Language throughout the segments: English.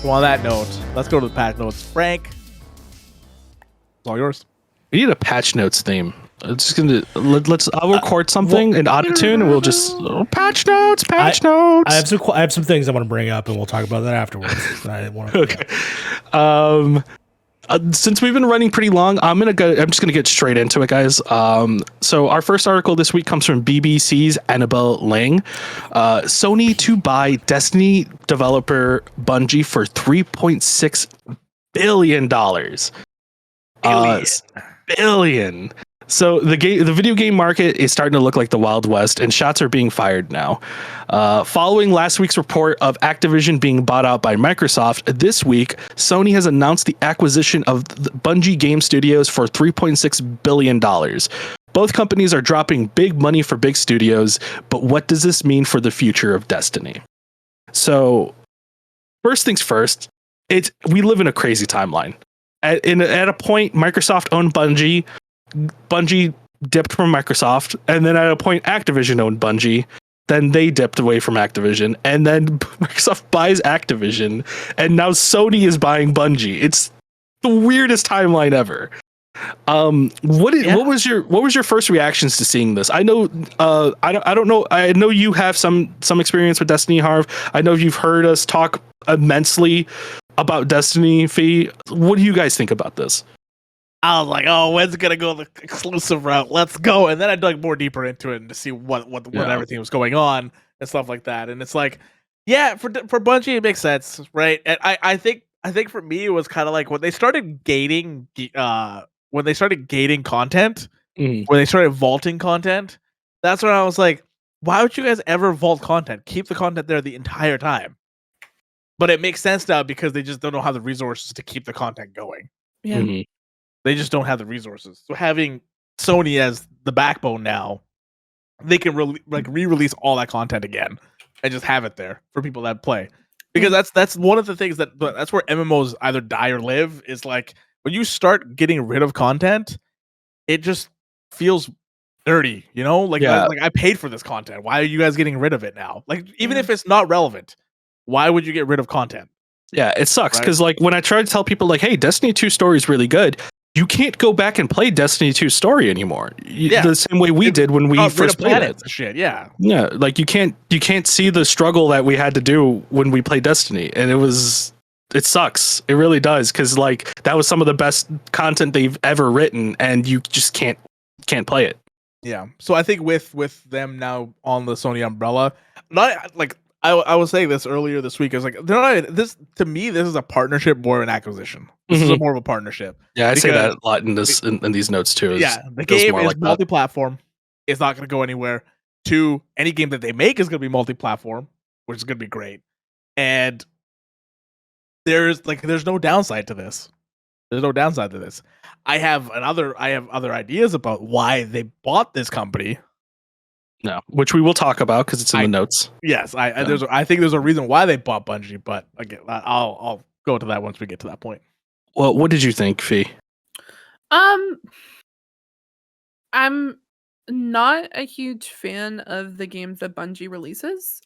So on that note, let's go to the patch notes. Frank, it's all yours. We need a patch notes theme. It's just I'll record something in autotune and we'll just patch notes. I have some things I want to bring up and we'll talk about that afterwards. Okay. Since we've been running pretty long, I'm just gonna get straight into it, guys. So our first article this week comes from BBC's Annabelle Lang. Sony to buy Destiny developer Bungie for $3.6 billion. Billion. So the video game market is starting to look like the Wild West, and shots are being fired now. Following last week's report of Activision being bought out by Microsoft, this week Sony has announced the acquisition of the Bungie Game Studios for $3.6 billion. Both companies are dropping big money for big studios, but what does this mean for the future of Destiny? So, first things first, we live in a crazy timeline. At a point, Microsoft owned Bungie. Bungie dipped from Microsoft, and then at a point Activision owned Bungie, then they dipped away from Activision, and then Microsoft buys Activision, and now Sony is buying Bungie. It's the weirdest timeline ever. What was your first reactions to seeing this? I know I don't know. I know you have some experience with Destiny, Harv. I know you've heard us talk immensely about Destiny. Fee, what do you guys think about this? I was like, oh, when's it gonna go the exclusive route? Let's go. And then I dug more deeper into it and to see what everything was going on and stuff like that. And it's like, yeah, for Bungie it makes sense, right? And I think for me it was kind of like when they started gating content, when they started vaulting content, that's when I was like, why would you guys ever vault content? Keep the content there the entire time. But it makes sense now because they just don't have the resources to keep the content going. Yeah. Mm-hmm. They just don't have the resources. So having Sony as the backbone now, they can re-release all that content again and just have it there for people that play. Because that's one of the things that's where MMOs either die or live, is like when you start getting rid of content, it just feels dirty, you know? Like I paid for this content. Why are you guys getting rid of it now? Like even if it's not relevant, why would you get rid of content? Yeah, it sucks because like when I try to tell people like, hey, Destiny 2 story is really good, you can't go back and play Destiny 2 story anymore. The same way we did when we first played it. Shit, yeah. Yeah, like you can't see the struggle that we had to do when we played Destiny, and it sucks. It really does, because like that was some of the best content they've ever written, and you just can't play it. Yeah. So I think with them now on the Sony umbrella, not like I was saying this earlier this week. I was like, to me, this is a partnership more than an acquisition. This is more of a partnership. Yeah, I say that a lot in these notes too. The game is multi-platform. It's not going to go anywhere. Any game that they make is going to be multi-platform, which is going to be great. And there's no downside to this. There's no downside to this. I have other ideas about why they bought this company. No, which we will talk about because it's in the notes. Yes, I think there's a reason why they bought Bungie, but again, I'll go to that once we get to that point. Well, what did you think, Fee? I'm not a huge fan of the games that Bungie releases.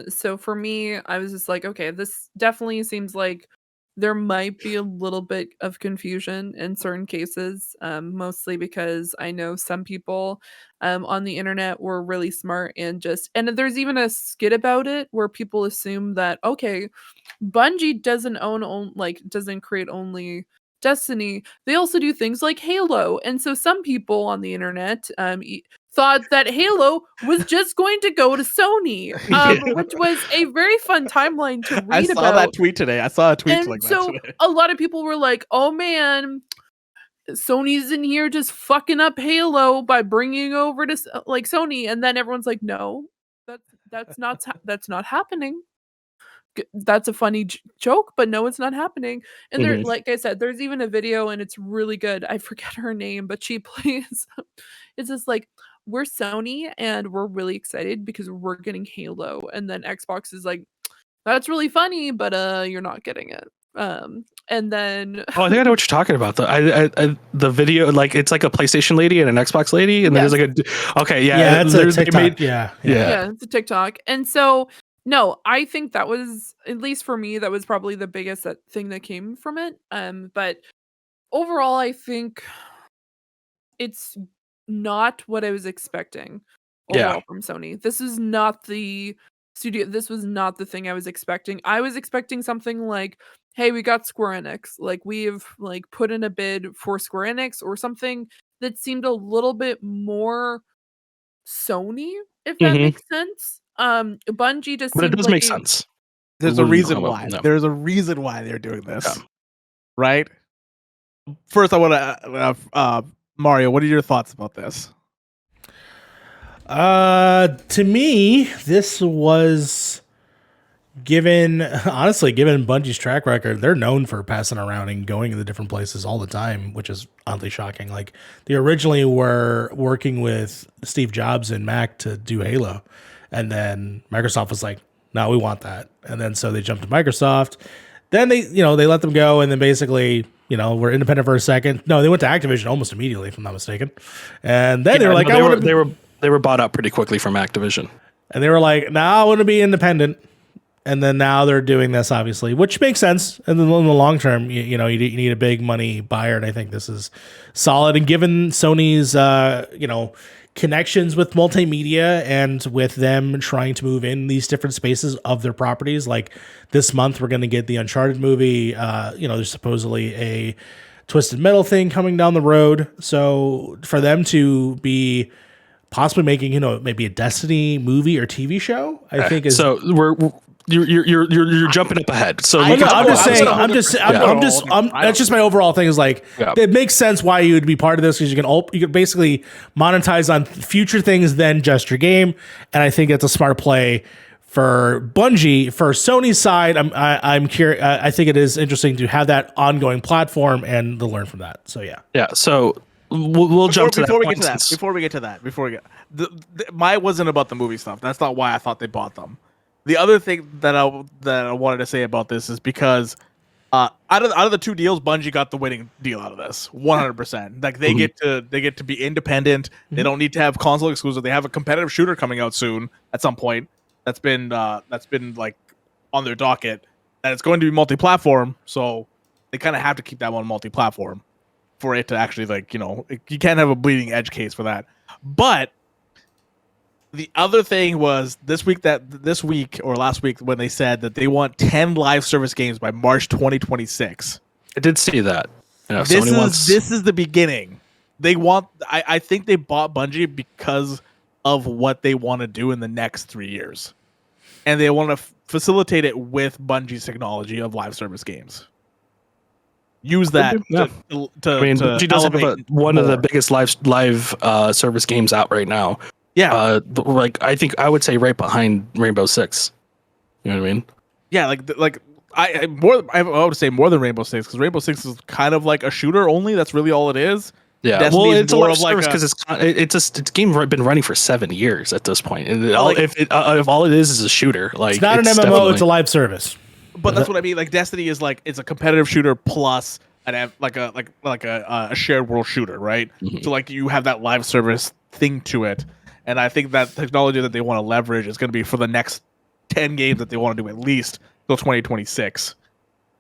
So for me, I was just like, okay, this definitely seems like there might be a little bit of confusion in certain cases, mostly because I know some people on the internet were really smart and there's even a skit about it where people assume that, okay, Bungie doesn't create only Destiny, they also do things like Halo. And so some people on the internet thought that Halo was just going to go to Sony, which was a very fun timeline to read about. I saw that tweet today. I saw a tweet like that today. A lot of people were like, oh man, Sony's in here just fucking up Halo by bringing over to like Sony. And then everyone's like, no, that's not happening. That's a funny joke, but no, it's not happening. And there, like I said, there's even a video and it's really good. I forget her name, but she plays. It's just like, we're Sony and we're really excited because we're getting Halo. And then Xbox is like, that's really funny, but you're not getting it. And then I think I know what you're talking about. The video, like it's like a PlayStation lady and an Xbox lady, and there's like it's a TikTok. Yeah, it's a TikTok. And so No, I think that was, at least for me, that was probably the biggest thing that came from it. But overall, I think it's not what I was expecting Yeah. overall from Sony. This is not the studio. This was not the thing I was expecting. I was expecting something like, "Hey, we got Square Enix. Like we've like put in a bid for Square Enix or something that seemed a little bit more Sony, if that Hmm. makes sense." Bungie just But it seemed does like make sense. There's a reason Well, why. no. There's a reason why they're doing this, Yeah. right? First, I want to Mario. What are your thoughts about this? To me, this was honestly, given Bungie's track record, they're known for passing around and going to the different places all the time, which is oddly shocking. Like they originally were working with Steve Jobs and Mac to do Halo, and then Microsoft was like, "No, we want that," and then so they jumped to Microsoft. Then they let them go, and then basically, we're independent for a second. No, they went to Activision almost immediately, if I'm not mistaken. And then they were like, no, they were bought up pretty quickly from Activision. and they were like, "No, I want to be independent." And then now they're doing this, obviously, which makes sense. And then in the long term, you need a big money buyer, and I think this is solid. And given Sony's, connections with multimedia and with them trying to move in these different spaces of their properties, like this month we're going to get the Uncharted movie. There's supposedly a Twisted Metal thing coming down the road. So for them to be possibly making, maybe a Destiny movie or TV show, I think is so. You're jumping up ahead. So I'm just saying. That's just my overall thing. Is like it makes sense why you would be part of this because you can basically monetize on future things than just your game, and I think it's a smart play for Bungie. For Sony's side, I'm curious. I think it is interesting to have that ongoing platform and to learn from that. So yeah. So we'll jump to before that. Before we get to that, my wasn't about the movie stuff. That's not why I thought they bought them. The other thing that I wanted to say about this is because out of the two deals, Bungie got the winning deal out of this, 100%. Like they get to be independent. They don't need to have console exclusive. They have a competitive shooter coming out soon at some point. That's been like on their docket, and it's going to be multi-platform. So they kind of have to keep that one multi-platform for it to actually you can't have a bleeding edge case for that. But the other thing was this week or last week when they said that they want 10 live service games by March 2026. I did see that. Yeah, this is the beginning. They want. I think they bought Bungie because of what they want to do in the next 3 years, and they want to facilitate it with Bungie's technology of live service games. Use that to Bungie does have one of the biggest live service games out right now. Yeah, I think I would say right behind Rainbow Six. You know what I mean? Yeah, I would say more than Rainbow Six because Rainbow Six is kind of like a shooter only. That's really all it is. Yeah, Destiny it's a live like service because it's a game been running for 7 years at this point. And if all it is a shooter, like it's not an MMO, it's a live service. But that's what I mean. Like Destiny is it's a competitive shooter plus a shared world shooter, right? Mm-hmm. So you have that live service thing to it. And I think that technology that they want to leverage is going to be for the next 10 games that they want to do at least till 2026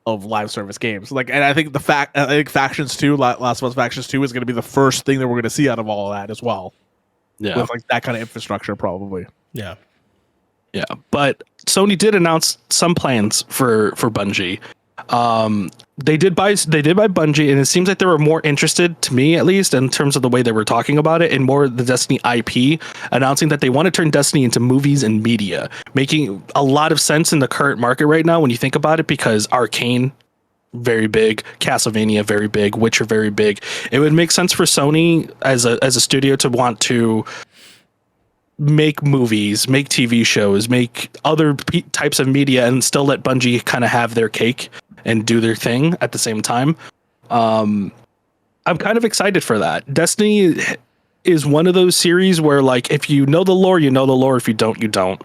of live service games. And I think Factions 2, Last of Us Factions 2 is going to be the first thing that we're going to see out of all of that as well. Yeah. With that kind of infrastructure probably. Yeah. Yeah. But Sony did announce some plans for Bungie. They did buy Bungie, and it seems like they were more interested, to me at least, in terms of the way they were talking about it, and more the Destiny IP, announcing that they want to turn Destiny into movies and media, making a lot of sense in the current market right now when you think about it, because Arcane, very big, Castlevania, very big, Witcher, very big. It would make sense for Sony as a studio to want to make movies, make TV shows, make other types of media, and still let Bungie kind of have their cake and do their thing at the same time. I'm kind of excited for that. Destiny is one of those series where if you know the lore, you know the lore. If you don't, you don't.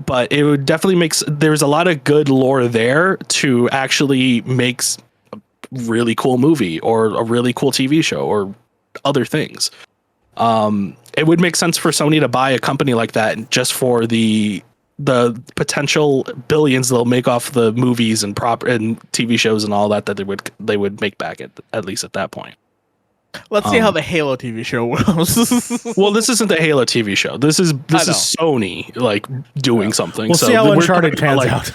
But it would definitely there's a lot of good lore there to actually make a really cool movie or a really cool TV show or other things. It would make sense for Sony to buy a company like that just for the the potential billions they'll make off the movies and and TV shows and all that they would make back at least at that point. Let's see how the Halo TV show goes. Well, this isn't the Halo TV show. This is Sony like doing something. We'll see how Uncharted pans out.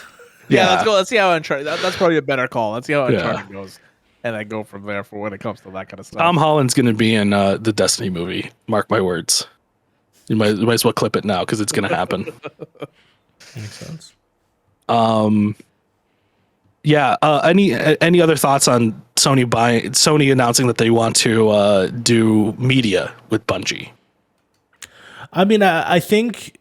Yeah, let's go. Let's see how Uncharted. That's probably a better call. Let's see how Uncharted goes, and then go from there for when it comes to that kind of stuff. Tom Holland's going to be in the Destiny movie. Mark my words. You might as well clip it now because it's going to happen. Makes sense. Yeah. Any other thoughts on Sony announcing that they want to do media with Bungie? I mean, I think,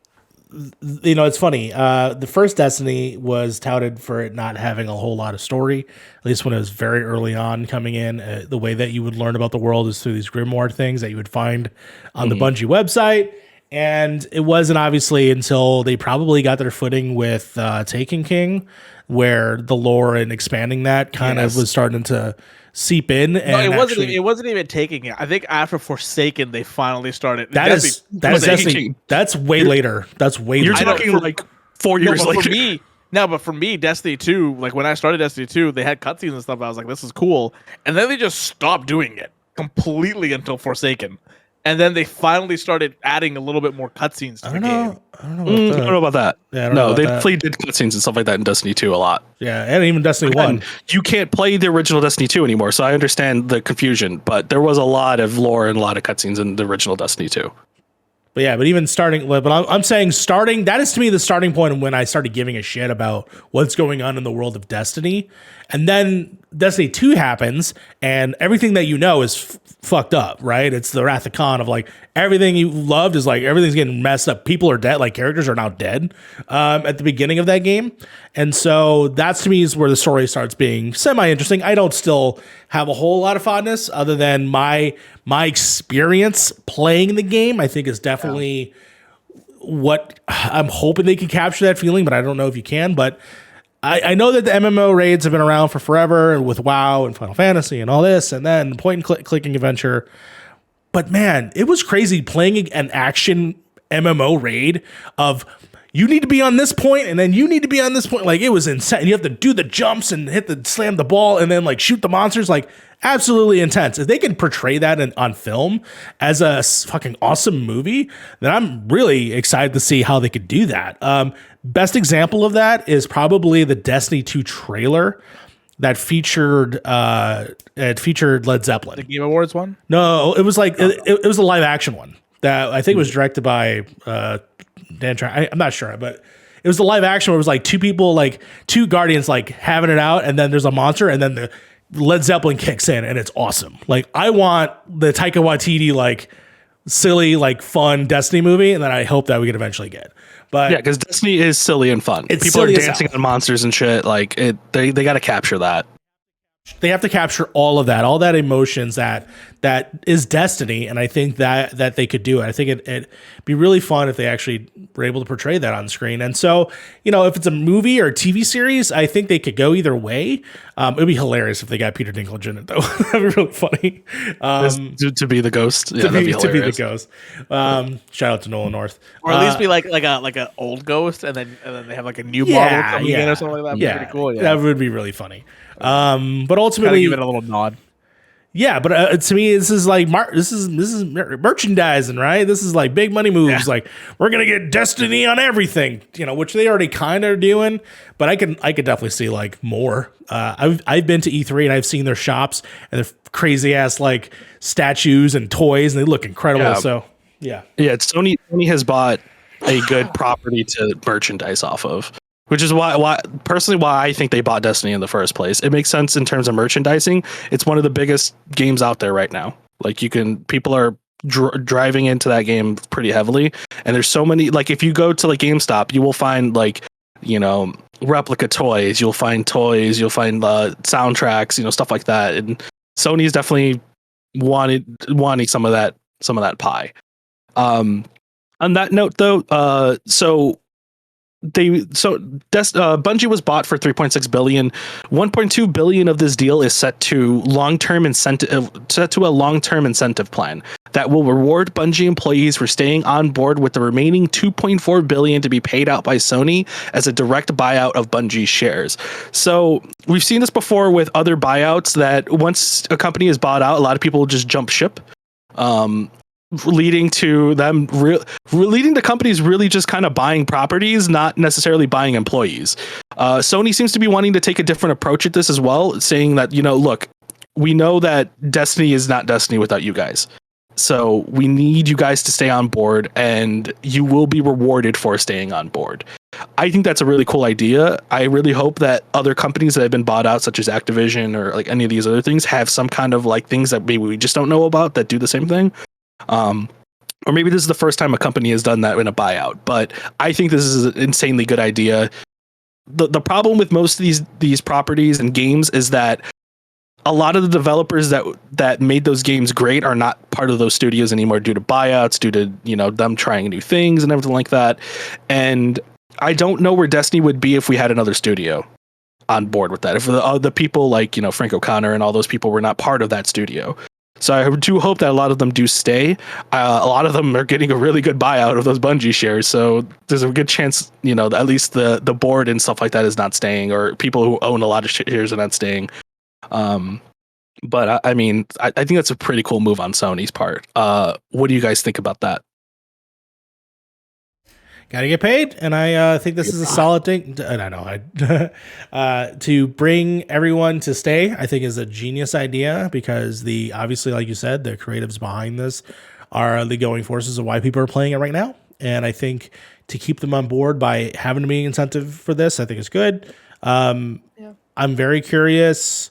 it's funny. The first Destiny was touted for it not having a whole lot of story, at least when it was very early on coming in. The way that you would learn about the world is through these grimoire things that you would find on the Bungie website. And it wasn't obviously until they probably got their footing with Taken King, where the lore and expanding that kind of was starting to seep in. And no, it wasn't even Taking it. I think after Forsaken, they finally started. That's way later. That's way. You're later. talking like 4 years later. But for me, Destiny 2, like when I started Destiny 2, they had cutscenes and stuff. I was like, this is cool. And then they just stopped doing it completely until Forsaken. And then they finally started adding a little bit more cutscenes to the game. I don't know about that. Yeah, they definitely did cutscenes and stuff like that in Destiny 2 a lot. Yeah, and even Destiny 1. You can't play the original Destiny 2 anymore, so I understand the confusion. But there was a lot of lore and a lot of cutscenes in the original Destiny 2. But yeah, but even starting, but I'm saying starting, that is to me the starting point when I started giving a shit about what's going on in the world of Destiny. And then Destiny 2 happens and everything that is fucked up, right? It's the Wrath of Khan of like everything you loved is like everything's getting messed up. People are dead, like characters are now dead at the beginning of that game. And so that's to me is where the story starts being semi-interesting. I don't still have a whole lot of fondness other than my experience playing the game, I think is definitely what I'm hoping they can capture that feeling, but I don't know if you can. But I know that the MMO raids have been around for forever and with WoW and Final Fantasy and all this, and then point and clicking adventure. But man, it was crazy playing an action MMO raid of you need to be on this point and then you need to be on this point. Like it was insane. You have to do the jumps and slam the ball and then like shoot the monsters. Like absolutely intense. If they can portray that on film as a fucking awesome movie, then I'm really excited to see how they could do that. Best example of that is probably the Destiny 2 trailer that featured Led Zeppelin. The Game Awards one? No, it was like it was a live action one that I think was directed by Dan I'm not sure, but it was the live action where it was like two guardians like having it out, and then there's a monster, and then the Led Zeppelin kicks in, and it's awesome. Like I want the Taika Waititi like silly like fun Destiny movie, and then I hope that we could eventually get. But yeah, because Destiny is silly and fun. People are dancing on monsters and shit. Like they got to capture that. They have to capture all of that, all that emotions that is Destiny, and I think that they could do it. I think it'd be really fun if they actually were able to portray that on screen. And so, if it's a movie or a TV series, I think they could go either way. It'd be hilarious if they got Peter Dinklage in it, though. That'd be really funny. To be the ghost, to be the ghost. Shout out to Nolan North, or at least be like an old ghost, and then they have like a new model coming in or something like that. That'd be pretty cool. Yeah, that would be really funny. But ultimately, give it a little nod. Yeah, but to me, this is like this is merchandising, right? This is like big money moves. Yeah. Like we're gonna get Destiny on everything, which they already kind of are doing. But I could definitely see like more. I've been to E3 and I've seen their shops and their crazy ass like statues and toys, and they look incredible. Yeah. So yeah. Sony has bought a good property to merchandise off of. Which is why I think they bought Destiny in the first place. It makes sense in terms of merchandising. It's one of the biggest games out there right now. Like people are driving into that game pretty heavily, and there's so many. Like if you go to like GameStop, you will find like replica toys. You'll find toys. You'll find soundtracks. Stuff like that. And Sony's definitely wanting some of that pie. On that note, though, Bungie was bought for $3.6 billion. $1.2 billion of this deal is set to a long-term incentive plan. that will reward Bungie employees for staying on board with the remaining $2.4 billion to be paid out by Sony as a direct buyout of Bungie shares. So we've seen this before with other buyouts, that once a company is bought out, a lot of people just jump ship. Leading to companies really just kind of buying properties, not necessarily buying employees. Sony seems to be wanting to take a different approach at this as well, saying that, look, we know that Destiny is not Destiny without you guys. So we need you guys to stay on board, and you will be rewarded for staying on board. I think that's a really cool idea. I really hope that other companies that have been bought out, such as Activision or like any of these other things, have some kind of like things that maybe we just don't know about that do the same thing. Or maybe this is the first time a company has done that in a buyout, but I think this is an insanely good idea. The problem with most of these properties and games is that a lot of the developers that made those games great are not part of those studios anymore due to buyouts, due to them trying new things and everything like that. And I don't know where Destiny would be if we had another studio on board with that. If the people like Frank O'Connor and all those people were not part of that studio. So I do hope that a lot of them do stay. A lot of them are getting a really good buyout of those Bungie shares. So there's a good chance, at least the board and stuff like that is not staying, or people who own a lot of shares are not staying. But I think that's a pretty cool move on Sony's part. What do you guys think about that? Got to get paid, and I think this is a solid thing. And I know to bring everyone to stay, I think is a genius idea, because obviously, like you said, the creatives behind this are the going forces of why people are playing it right now. And I think to keep them on board by having to be an incentive for this, I think is good. I'm very curious,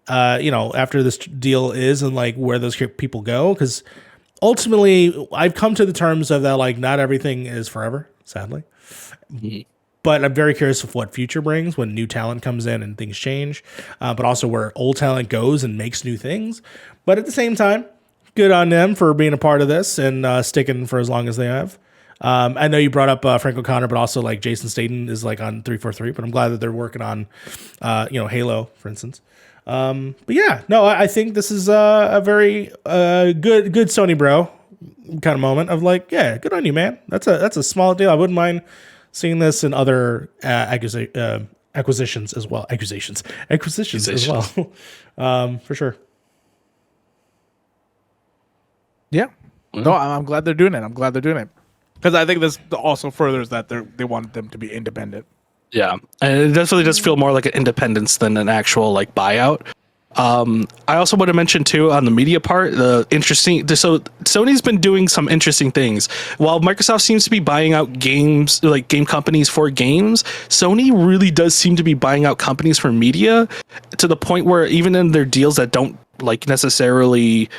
after this deal is and like where those people go, because ultimately I've come to the terms of that, like not everything is forever, sadly. Mm-hmm. But I'm very curious of what future brings when new talent comes in and things change, but also where old talent goes and makes new things. But at the same time, good on them for being a part of this and sticking for as long as they have. I know you brought up Frank O'Connor, but also like Jason Staten is like on 343, but I'm glad that they're working on, Halo, for instance. But yeah, no, I think this is a very good Sony bro kind of moment of like, yeah, good on you, man. That's a small deal. I wouldn't mind seeing this in other acquisitions as well. Acquisitions as well, for sure. Yeah, no, I'm glad they're doing it. Because I think this also furthers that they want them to be independent. Yeah, and it definitely does feel more like an independence than an actual like buyout. I also want to mention too on the media part, so Sony's been doing some interesting things. While Microsoft seems to be buying out games, like game companies for games, Sony really does seem to be buying out companies for media, to the point where even in their deals that don't like necessarily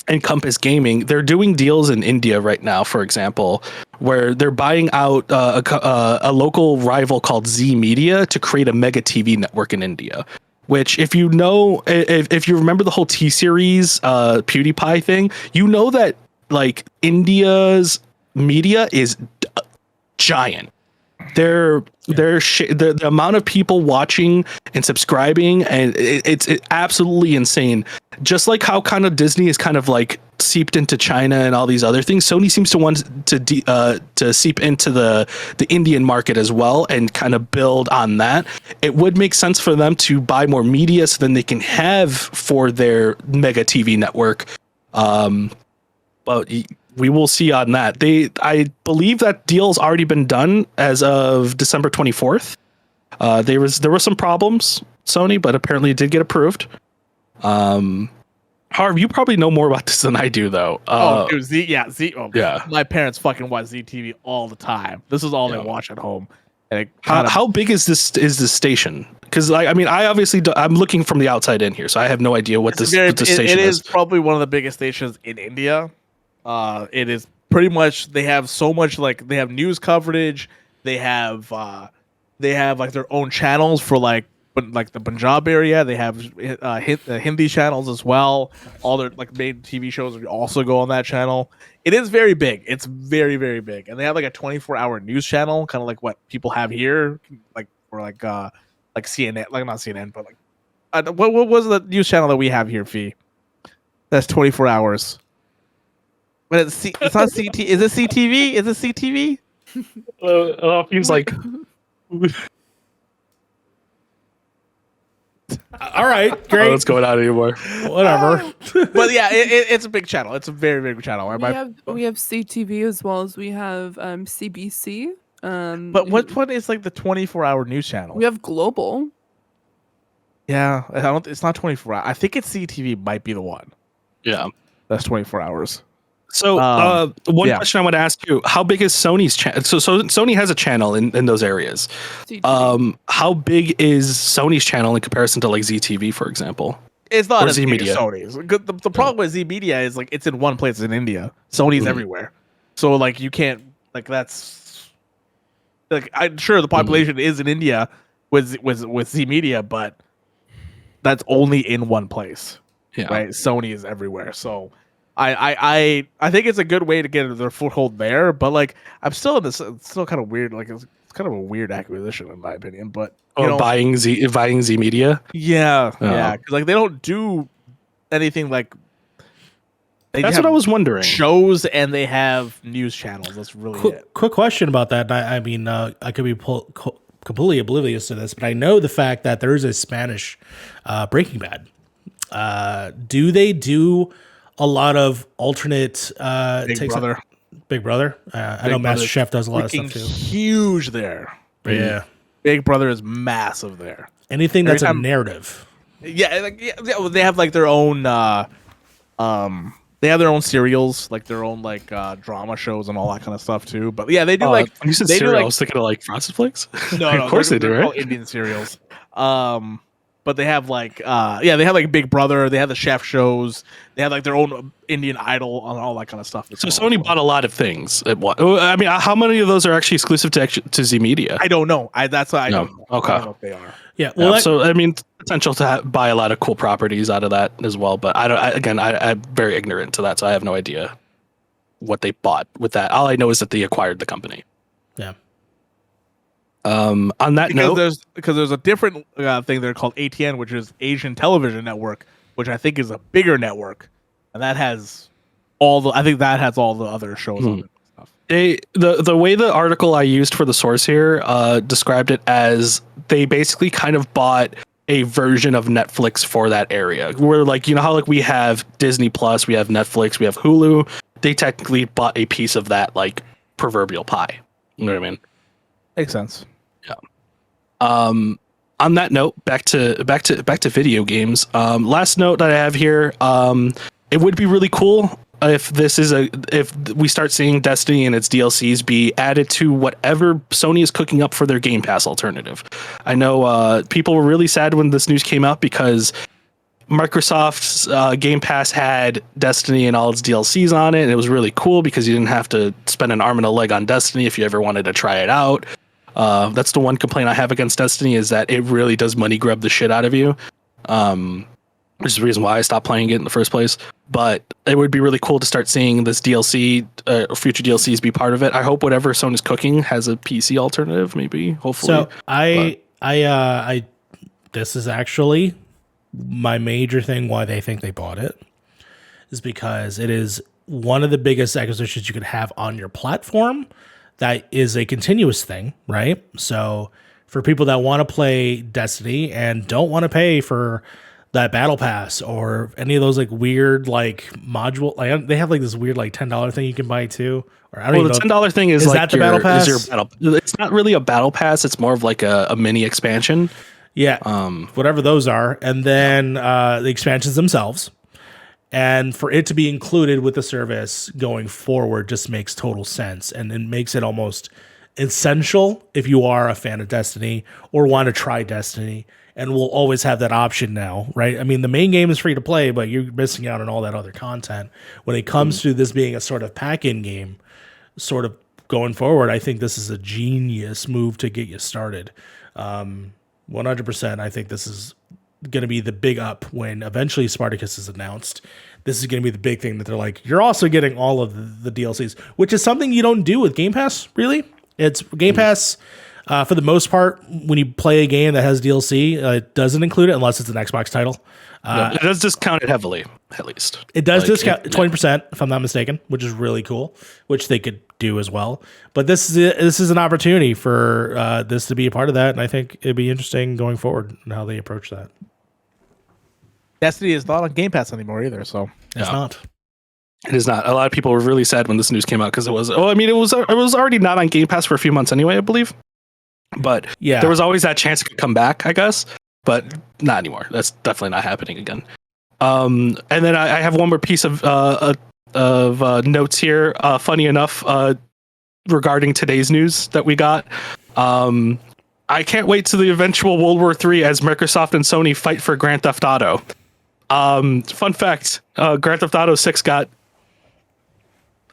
encompass gaming, they're doing deals in India right now, for example, where they're buying out a local rival called Z Media to create a mega TV network in India. Which, if you remember the whole T-Series PewDiePie thing, that like India's media is giant. The amount of people watching and subscribing, and it's absolutely insane. Just like how kind of Disney is kind of like seeped into China and all these other things, Sony seems to want to seep into the Indian market as well and kind of build on that. It would make sense for them to buy more media so then they can have for their mega TV network. But we will see on that. I believe that deal's already been done as of December 24th. There were some problems, Sony, but apparently it did get approved. Harv, you probably know more about this than I do, though. Dude, Z. Oh, yeah. My parents fucking watch ZTV all the time. This is all they watch at home. And how big is this station? Because I obviously I'm looking from the outside in here, so I have no idea what this station is. It is probably one of the biggest stations in India. It is pretty much, they have so much, like they have news coverage. They have like their own channels for like the Punjab area. They have Hindi channels as well. All their like main TV shows also go on that channel. It is very big. It's very, very big. And they have like a 24-hour news channel, kind of like what people have here, like or like CNN, like not CNN, but like what was the news channel that we have here, Fee? That's 24 hours. But it's not CT. Is it CTV? Is it CTV? Seems like All right, great. what's going on anymore. Whatever. But yeah, it's a big channel. It's a very big channel. We have CTV as well as we have CBC. But what is like the 24-hour news channel? We have Global. Yeah, I don't. It's not 24 hours. I think it's CTV might be the one. Yeah. That's 24 hours. So one yeah. question I want to ask you: how big is Sony's channel? So Sony has a channel in those areas. CTV. How big is Sony's channel in comparison to like ZTV, for example? It's not Or as big as Z-Media. Sony's. The problem with Z Media is like it's in one place in India. Sony's everywhere, so like you can't like that's like I'm sure the population is in India with Z Media, but that's only in one place. Yeah. Right, Sony is everywhere, so. I think it's a good way to get their foothold there, but like I'm still in this. It's still kind of weird. Like it's kind of a weird acquisition in my opinion. But Buying Z Media. yeah, because like they don't do anything like. That's what I was wondering. Shows and they have news channels. That's really it. Quick question about that. I mean, I could be completely oblivious to this, but I know the fact that there is a Spanish Breaking Bad. Do they do a lot of alternate Big Brother? Big Brother. I know Master Chef does a lot of stuff too. Huge there. Yeah. Big Brother is massive there. Anything that's a narrative. Yeah, well, they have like their own. They have their own serials, like their own like drama shows and all that kind of stuff too. But yeah, they do like. You said they cereal. do, like, I was thinking of like Frosted Flakes. No, of course they do, they're right? called Indian cereals. But they have like they have like Big Brother, they have the chef shows, they have like their own Indian Idol and all that kind of stuff. So Sony bought a lot of things at what? I mean, how many of those are actually exclusive to Z Media? I don't know. That's what I don't know. Okay. I don't know if they are. Yeah. Well, so I mean, potential to buy a lot of cool properties out of that as well. But I'm very ignorant to that, so I have no idea what they bought with that. All I know is that they acquired the company. yeah. On that note, there's a different thing there called ATN, which is Asian Television Network, which I think is a bigger network, and that has all the other shows on it. And stuff. The way the article I used for the source here described it as they basically kind of bought a version of Netflix for that area. Where like how like we have Disney Plus, we have Netflix, we have Hulu. They technically bought a piece of that like proverbial pie. You know what I mean? Makes sense. Yeah. On that note, back to video games. Last note that I have here. It would be really cool if we start seeing Destiny and its DLCs be added to whatever Sony is cooking up for their Game Pass alternative. I know people were really sad when this news came out because Microsoft's Game Pass had Destiny and all its DLCs on it, and it was really cool because you didn't have to spend an arm and a leg on Destiny if you ever wanted to try it out. That's the one complaint I have against Destiny is that it really does money grab the shit out of you. Which is the reason why I stopped playing it in the first place. But it would be really cool to start seeing this DLC, or future DLCs be part of it. I hope whatever Sony's cooking has a PC alternative, maybe, hopefully. So this is actually my major thing why they think they bought it is because it is one of the biggest acquisitions you could have on your platform. That is a continuous thing, right? So for people that want to play Destiny and don't want to pay for that battle pass or any of those like weird like module, like they have like this weird like $10 thing you can buy too. Or I don't the $10 thing is like that the battle pass? It's not really a battle pass. It's more of like a mini expansion. Yeah, whatever those are, and then the expansions themselves. And for it to be included with the service going forward just makes total sense, and it makes it almost essential if you are a fan of Destiny or want to try Destiny. And we'll always have that option now, right? I mean, the main game is free to play, but you're missing out on all that other content. When it comes to this being a sort of pack-in game, sort of going forward, I think this is a genius move to get you started. 100%. I think this is going to be the big up when eventually Spartacus is announced. This is going to be the big thing that they're like, you're also getting all of the DLCs, which is something you don't do with Game Pass, really. It's Game Pass, for the most part, when you play a game that has DLC, it doesn't include it unless it's an Xbox title. It does discount it heavily, at least. It does Like, discount 20%, if I'm not mistaken, which is really cool, which they could do as well. But this is an opportunity for this to be a part of that, and I think it'd be interesting going forward and how they approach that. Destiny is not on Game Pass anymore either, so It's not. It is not. A lot of people were really sad when this news came out because it was. Oh, I mean, it was already not on Game Pass for a few months anyway, I believe. But Yeah. there was always that chance it could come back, I guess. But not anymore. That's definitely not happening again. And then I have one more piece of notes here. Funny enough, regarding today's news that we got. I can't wait to the eventual World War III as Microsoft and Sony fight for Grand Theft Auto. Fun fact: Grand Theft Auto 6 got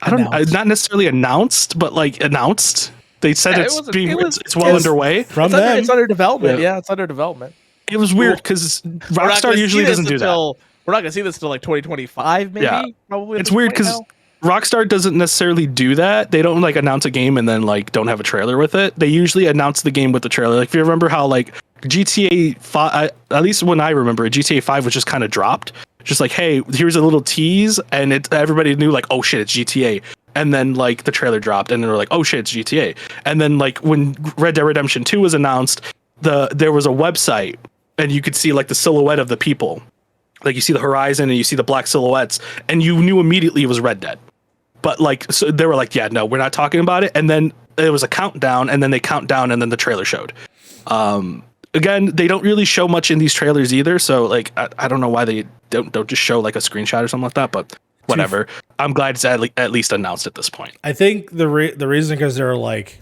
not necessarily announced, but like announced. They said it's well underway. It's under development. Yeah, it's under development. It was weird because Rockstar usually doesn't do that. We're not gonna see this until like 2025, maybe. Yeah. Probably. It's weird because Rockstar doesn't necessarily do that. They don't like announce a game and then like don't have a trailer with it. They usually announce the game with the trailer. Like if you remember how like GTA 5, at least when I remember it, GTA 5 was just kind of dropped. Just like, hey, here's a little tease, and everybody knew like, oh shit, it's GTA. And then like the trailer dropped, and they were like, oh shit, it's GTA. And then like when Red Dead Redemption 2 was announced, there was a website, and you could see like the silhouette of the people. Like you see the horizon and you see the black silhouettes, and you knew immediately it was Red Dead. But like, so they were like, yeah, no, we're not talking about it. And then there was a countdown, and then they count down, and then the trailer showed. Again, they don't really show much in these trailers either. So like, I don't know why they don't just show like a screenshot or something like that, but whatever. I'm glad it's at least announced at this point. I think the reason because they're like,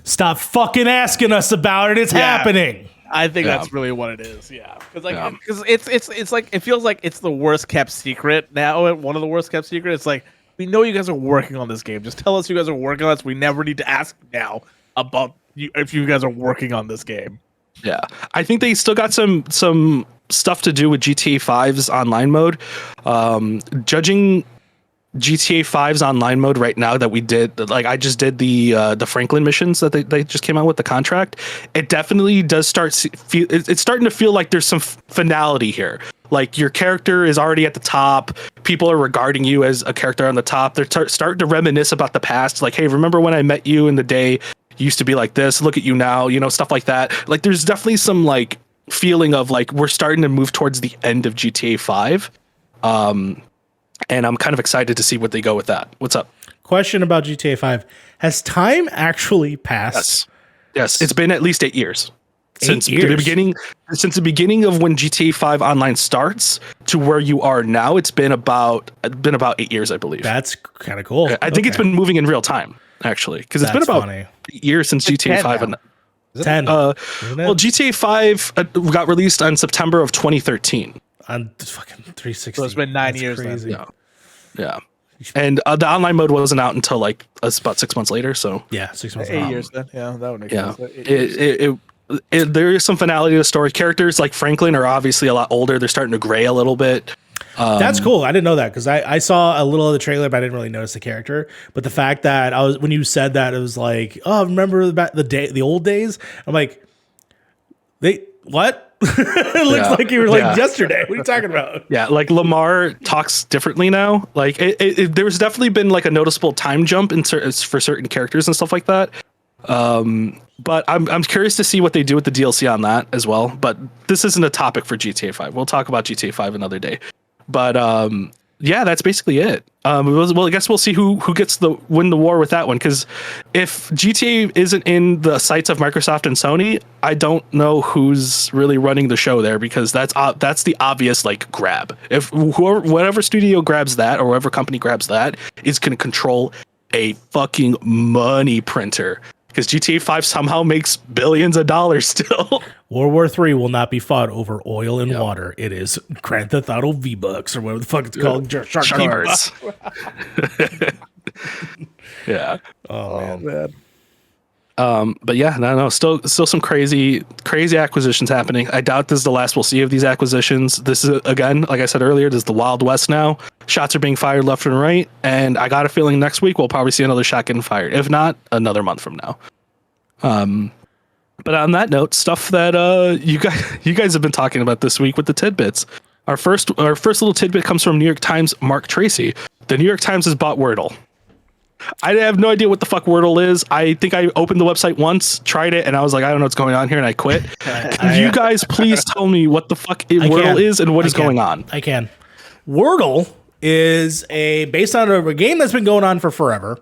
stop fucking asking us about it. It's happening. I think that's really what it is. Yeah, because it's like it feels like it's the worst kept secret now. One of the worst kept secrets. It's like we know you guys are working on this game. Just tell us you guys are working on this. We never need to ask now about if you guys are working on this game. Yeah, I think they still got some stuff to do with GTA 5's online mode. Judging GTA 5's online mode right now that we did, like I just did the Franklin missions that they just came out with the contract. It definitely does it's starting to feel like there's some finality here. Like your character is already at the top. People are regarding you as a character on the top. They're starting to reminisce about the past. Like, hey, remember when I met you in the day? You used to be like this. Look at you now. You know, stuff like that. Like, there's definitely some like feeling of like we're starting to move towards the end of GTA 5. And I'm kind of excited to see what they go with that. What's up? Question about GTA 5. Has time actually passed? Yes. It's been at least 8 years. Since 8 years? the beginning of when GTA 5 online starts to where you are now, it's been about 8 years, I believe. That's kind of cool. I think it's been moving in real time, actually, because it's been about 8 years since GTA 5. And 10. well, GTA 5 got released on September of 2013. On fucking 360. So it's been 9 years. Crazy. Yeah. And the online mode wasn't out until like about 6 months later. So yeah, 6 months. 8 years then. Yeah, that would make sense. There is some finality to the story. Characters like Franklin are obviously a lot older. They're starting to gray a little bit. That's cool. I didn't know that because I saw a little of the trailer, but I didn't really notice the character. But the fact that when you said that, it was like, oh, remember the old days? I'm like, what? It looks like you were like yesterday. What are you talking about? Yeah, like Lamar talks differently now. Like there's definitely been like a noticeable time jump for certain characters and stuff like that. But I'm curious to see what they do with the DLC on that as well. But this isn't a topic for GTA 5. We'll talk about GTA 5 another day. But yeah, that's basically it. Well, I guess we'll see who gets win the war with that one. Because if GTA isn't in the sights of Microsoft and Sony, I don't know who's really running the show there. Because that's the obvious like grab. If whatever studio grabs that or whatever company grabs that is going to control a fucking money printer. Because GTA 5 somehow makes billions of dollars still. World War III will not be fought over oil and water. It is Grand Theft Auto V-Bucks or whatever the fuck it's called. Sharks. Yeah. Oh, man. But yeah, no, still some crazy acquisitions happening. I doubt this is the last we'll see of these acquisitions. This is, again, like I said earlier, this is the Wild West now. Shots are being fired left and right, and I got a feeling next week we'll probably see another shot getting fired. If not, another month from now. But on that note, stuff that you guys have been talking about this week with the tidbits. Our first little tidbit comes from New York Times Mark Tracy. The New York Times has bought Wordle. I have no idea what the fuck Wordle is. I think I opened the website once, tried it, and I was like, I don't know what's going on here, and I quit. Can you guys please tell me what the fuck Wordle is and what is going on? I can. Wordle is based on a game that's been going on for forever.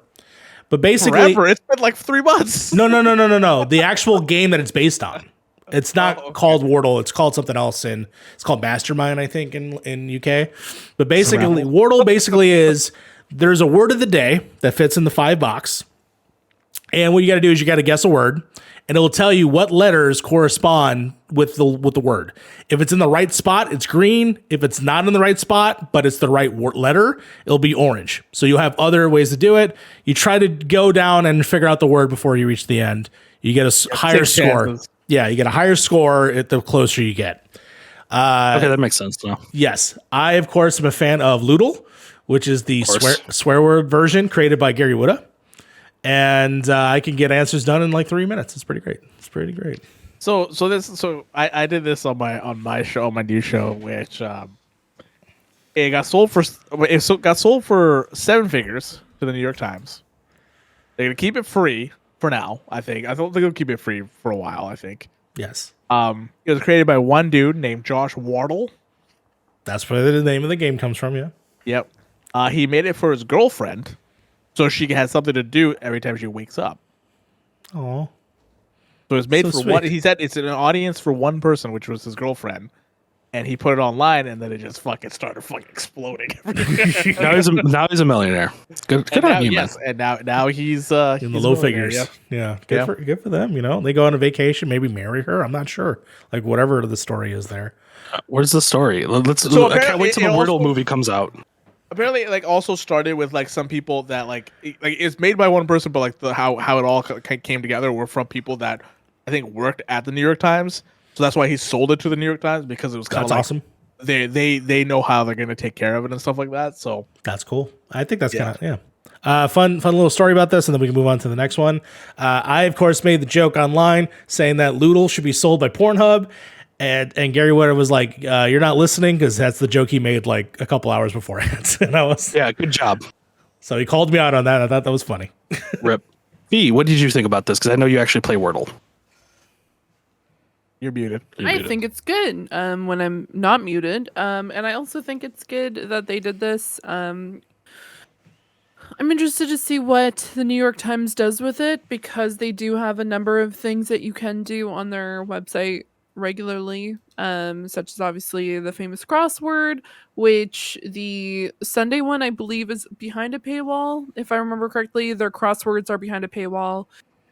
But basically, Forever? It's been like 3 months. No. The actual game that it's based on. It's not called Wordle. It's called something else. It's called Mastermind, I think, in UK. But basically, Wordle basically is there's a word of the day that fits in the 5 box. And what you got to do is you got to guess a word. And it will tell you what letters correspond with the word. If it's in the right spot, it's green. If it's not in the right spot, but it's the right letter, it'll be orange. So you'll have other ways to do it. You try to go down and figure out the word before you reach the end. You get a higher score. Chances. Yeah, you get a higher score the closer you get. Okay, that makes sense now. Yes. I, of course, am a fan of Loodle, which is the swear word version created by Gary Whitta. And I can get answers done in like 3 minutes. It's pretty great. So I did this on my show, my new show, which it got sold for 7 figures to the New York Times. They're gonna keep it free for now. I think. I don't think they'll keep it free for a while. I think. Yes. It was created by one dude named Josh Wardle. That's where the name of the game comes from. Yeah. Yep. He made it for his girlfriend, so she has something to do every time she wakes up. Oh. So it's made So for one. sweet. He said it's an audience for one person, which was his girlfriend, and he put it online, and then it just started exploding. Now he's a millionaire. Good on you, man. And now he's In the low figures. Yeah. Yeah. Good for them. You know, they go on a vacation, maybe marry her. I'm not sure. Like whatever the story is there. Where's the story? I can't apparently wait till the it Wordle also- movie comes out. Apparently, also started with some people that it's made by one person, but how it all came together were from people that I think worked at the New York Times. So that's why he sold it to the New York Times, because it was kind of That's awesome. They know how they're going to take care of it and stuff like that. So That's cool. I think that's kind of fun little story about this, and then we can move on to the next one. I of course made the joke online saying that Loodle should be sold by Pornhub, and Gary Whitta was like, "You're not listening," because that's the joke he made like a couple hours beforehand. And I was Good job. so he called me out on that. I thought that was funny. Rip. B, what did you think about this? Because I know you actually play Wordle. you're muted. I think it's good when I'm not muted. And I also think it's good that they did this. I'm interested to see what the New York Times does with it, because they do have a number of things that you can do on their website regularly, such as obviously the famous crossword, which the Sunday one I believe is behind a paywall. If I remember correctly, their crosswords are behind a paywall.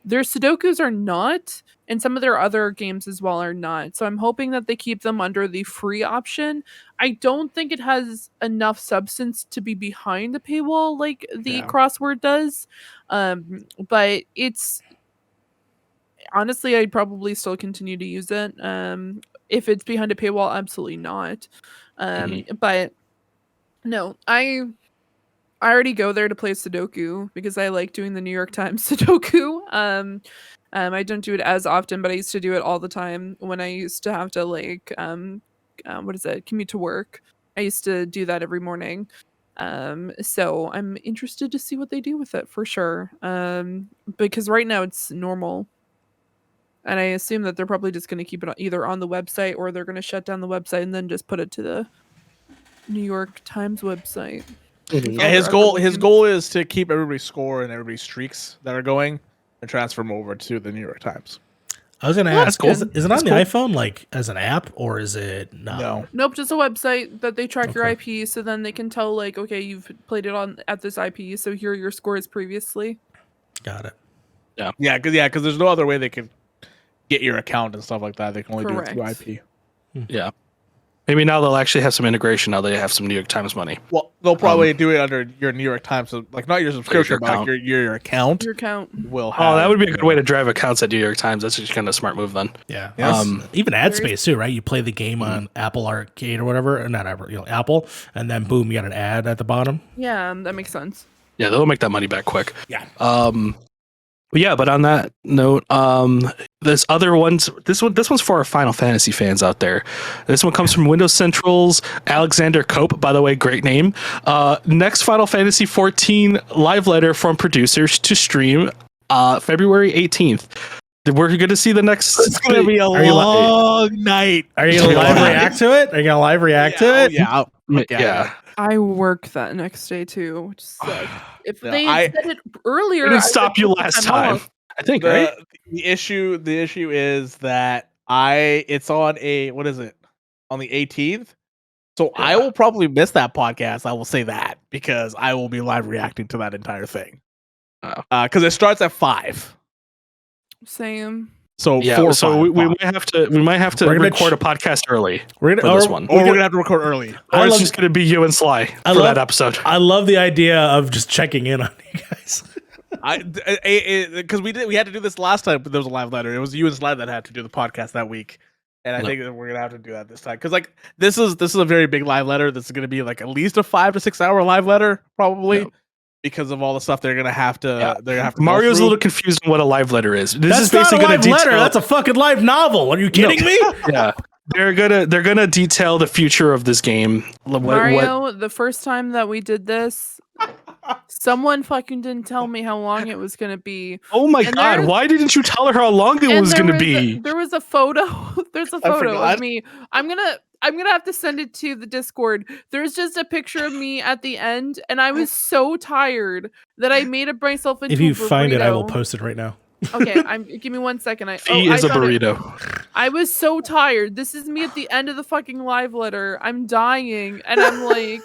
Their Sudokus are not, and some of their other games as well are not. So I'm hoping that they keep them under the free option. I don't think it has enough substance to be behind the paywall like the crossword does. But it's honestly, I'd probably still continue to use it. If it's behind a paywall, absolutely not. But no, I already go there to play Sudoku because I like doing the New York Times Sudoku. I don't do it as often, but I used to do it all the time when I used to have to commute to work. I used to do that every morning. So I'm interested to see what they do with it for sure. Because right now it's normal. And I assume that they're probably just going to keep it either on the website, or they're going to shut down the website and then just put it to the New York Times website. Yeah, his goal is to keep everybody's score and everybody's streaks that are going and transfer them over to the New York Times. I was going to ask, cool. is it on the iPhone like as an app, or is it not? No. Nope, just a website that they track your IP, so then they can tell okay, you've played it at this IP, so here are your scores previously. Got it. Yeah, because there's no other way they can get your account and stuff like that. They can only do it through IP. Yeah. Maybe now they'll actually have some integration. Now they have some New York Times money. Well, they'll probably do it under your New York Times, so not your subscription, but account. your account. Your account. Will have. Oh, that would be a good way to drive accounts at New York Times. That's just kind of a smart move then. Yeah. Yes. Even ad space too, right? You play the game on Apple Arcade or whatever, or not Apple, Apple, and then boom, you got an ad at the bottom. Yeah, that makes sense. Yeah, they'll make that money back quick. Yeah. Yeah, but on that note, this one's for our Final Fantasy fans out there. This one comes from Windows Central's Alexander Cope, by the way, great name. Next Final Fantasy 14 live letter from producers to stream February 18th. We're going to see the next. It's going to be a long night. Are you going to live react to it? Are you going to live react to it? Yeah. Yeah. I work that next day too, which sucks. If No, they had said it earlier, I didn't I stop would you take the last time time. off. I think, right? The issue is that it's on what is it? On the 18th. So I will probably miss that podcast. I will say that because I will be live reacting to that entire thing. Because it starts at 5. Same. So Yeah, 4 or so 5, we might have to We're gonna record a podcast early We're for gonna, this or, one. or we're gonna have to record early. Or it's just going to be you and Sly for that episode. I love the idea of just checking in on you guys. Because we had to do this last time, but there was a live letter. It was you and Sly that had to do the podcast that week, and I think that we're gonna have to do that this time. Because like this is a very big live letter. This is gonna be like at least a 5 to 6 hour live letter, probably. Yep. Because of all the stuff they're gonna have to, they're gonna have to. Mario's a little confused on what a live letter is. That's is basically not a live letter. That's a fucking live novel. Are you kidding me? Yeah, they're gonna detail the future of this game. Mario, the first time that we did this, someone fucking didn't tell me how long it was gonna be. Oh my god! Why didn't you tell her how long it was gonna be? There was a photo. There's a photo of me. I'm gonna have to send it to the Discord. There's just a picture of me at the end, and I was so tired that I made myself into. If you find it, I will post it right now. Okay, give me 1 second. He is a burrito. I was so tired. This is me at the end of the fucking live letter. I'm dying, and I'm like,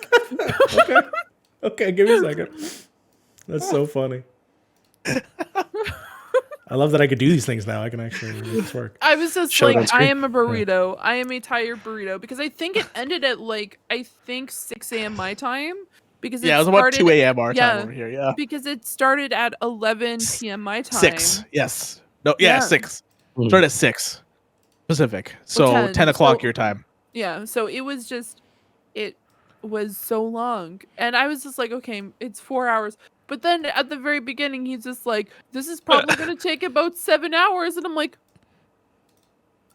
okay, give me a second. That's so funny. I love that I could do these things now. I can actually make this work. I was just like, I am a burrito. Yeah. I am a tired burrito because I think it ended at 6 a.m. my time. Because it was about 2 a.m. our time over here. Yeah, because it started at 11 p.m. my time. 6. Yes. No. Yeah. 6. Started at 6 Pacific. So 10 o'clock your time. Yeah. So it was so long, and I was just like, okay, it's 4 hours. But then at the very beginning, he's just like, this is probably going to take about 7 hours. And I'm like,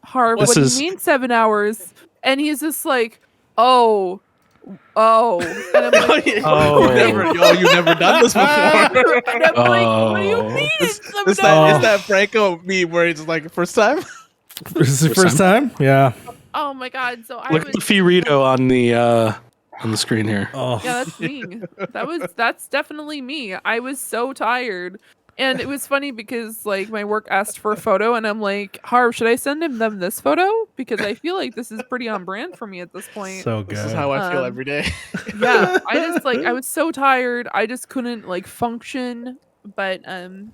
Harv, what do you mean 7 hours? And he's just like, oh. And I'm like, you've never done this before. And I'm like, what do you mean? It's that Franco meme where he's just like, first time? This is the first time? Yeah. Oh my God. So Look at the Fiorito on the screen here. Oh. Yeah, that's me. That's definitely me. I was so tired. And it was funny because my work asked for a photo and I'm like, Harv, should I send them this photo? Because I feel like this is pretty on brand for me at this point. So good. This is how I feel every day. Yeah. I was so tired. I just couldn't function. But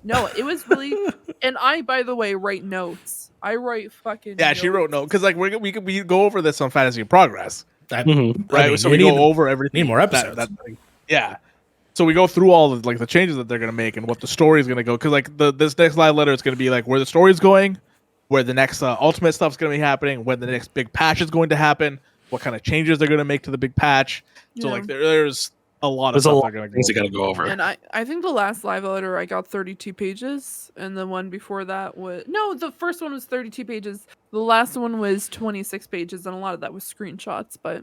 no, it was really, and I, by the way, write notes. I write fucking notes. She wrote notes. Because we go over this on Fantasy in Progress. Right, so we go over everything. Need more episodes. Yeah, so we go through all the changes that they're gonna make and what the story is gonna go. Because this next live letter is gonna be where the story's going, where the next ultimate stuff's gonna be happening, when the next big patch is going to happen, what kind of changes they're gonna make to the big patch. So there's a lot of stuff things you gotta go over. And I think the last live letter I got 32 pages, and the one before that was the first one was 32 pages. The last one was 26 pages, and a lot of that was screenshots. But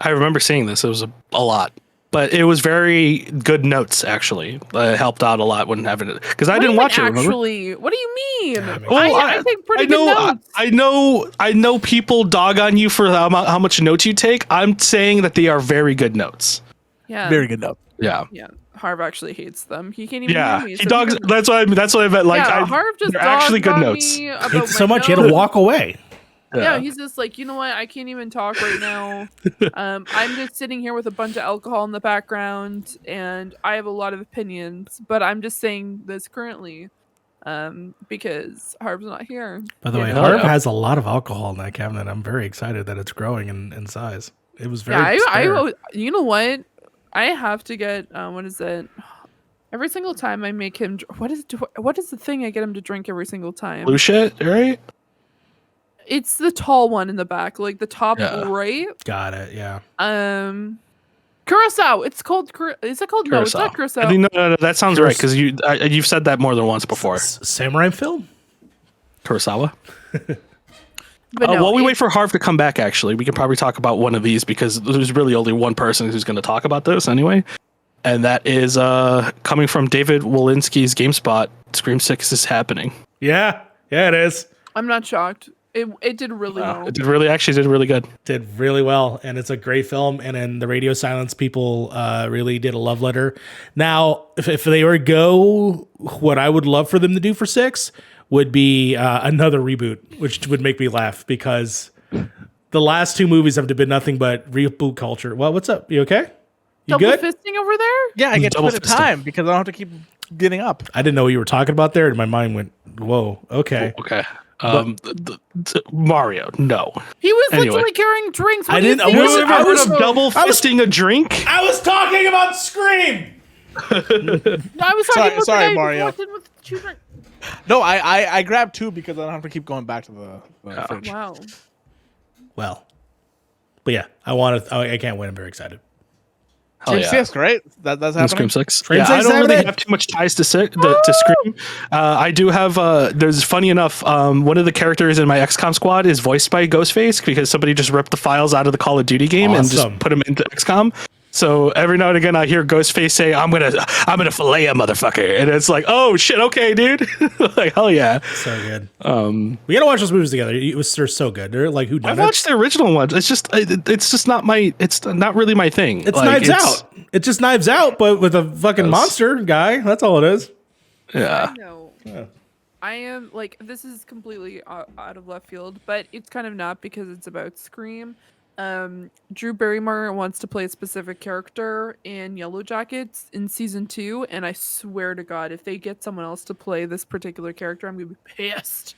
I remember seeing this. It was a lot, but it was very good notes. Actually, it helped out a lot when having it because I didn't watch it. Actually, what do you mean? I take pretty good notes. I know people dog on you for how much notes you take. I'm saying that they are very good notes. Yeah, very good notes. Yeah. Harv actually hates them. He can't even hear me. He dogs. That's what I meant. Harv just they're actually good notes. Hates so much he had to walk away. Yeah, he's just like, you know what? I can't even talk right now. I'm just sitting here with a bunch of alcohol in the background, and I have a lot of opinions. But I'm just saying this currently, because Harv's not here. By the way, Harv has a lot of alcohol in that cabinet. I'm very excited that it's growing in size. It was very. Yeah, you know what? I have to get what is it? Every single time I make him, what is the thing I get him to drink every single time? Blue shit, right? It's the tall one in the back, the top right. Got it. Yeah. Kurosawa. It's called. Is it called? No, it's not Kurosawa. Kurosawa. No, that sounds right because you've said that more than once before. Samurai film? Kurosawa. But no, while we wait for Harv to come back, actually, we can probably talk about one of these because there's really only one person who's going to talk about this anyway. And that is coming from David Walensky's GameSpot. Scream 6 is happening. Yeah, it is. I'm not shocked. It did really well. It did really good. Did really well, and it's a great film. And then the Radio Silence people really did a love letter. Now, if they were to go, what I would love for them to do for 6 would be another reboot, which would make me laugh because the last 2 movies have been nothing but reboot culture. Well, what's up? You okay? You Double good? fisting over there? Yeah, I get Double split at fisting. time because I don't have to keep getting up. I didn't know what you were talking about there, and my mind went, "Whoa, okay." Okay. Mario, no. He was Anyway. literally carrying drinks. What I do you didn't- think I was- was I was also- double fisting a drink. I was talking about Scream. No, I was talking about sorry, the guy who Mario. walked in with 2 drinks. No, I grabbed 2 because I don't have to keep going back to the fridge. Wow. Well, but yeah, I can't wait. I'm very excited. Hell Scream yeah. 6, right? That's happening. Scream 6. Scream Yeah, 6 I don't really happening? have too much ties to Scream. I do have. There's funny enough. One of the characters in my XCOM squad is voiced by Ghostface because somebody just ripped the files out of the Call of Duty game and Awesome. just put them into XCOM. So every now and again, I hear Ghostface say, "I'm gonna fillet a motherfucker," and it's like, "Oh shit, okay, dude." Like hell yeah. So good. We gotta watch those movies together. They're so good. They're like who I done it? watched the original ones. It's just not my. It's not really my thing. It's Like, Knives Out. It's just Knives Out, but with a fucking monster guy. That's all it is. Yeah. No. I am like this is completely out of left field, but it's kind of not because it's about Scream. Drew Barrymore wants to play a specific character in Yellow Jackets in season 2, and I swear to God, if they get someone else to play this particular character, I'm gonna be pissed.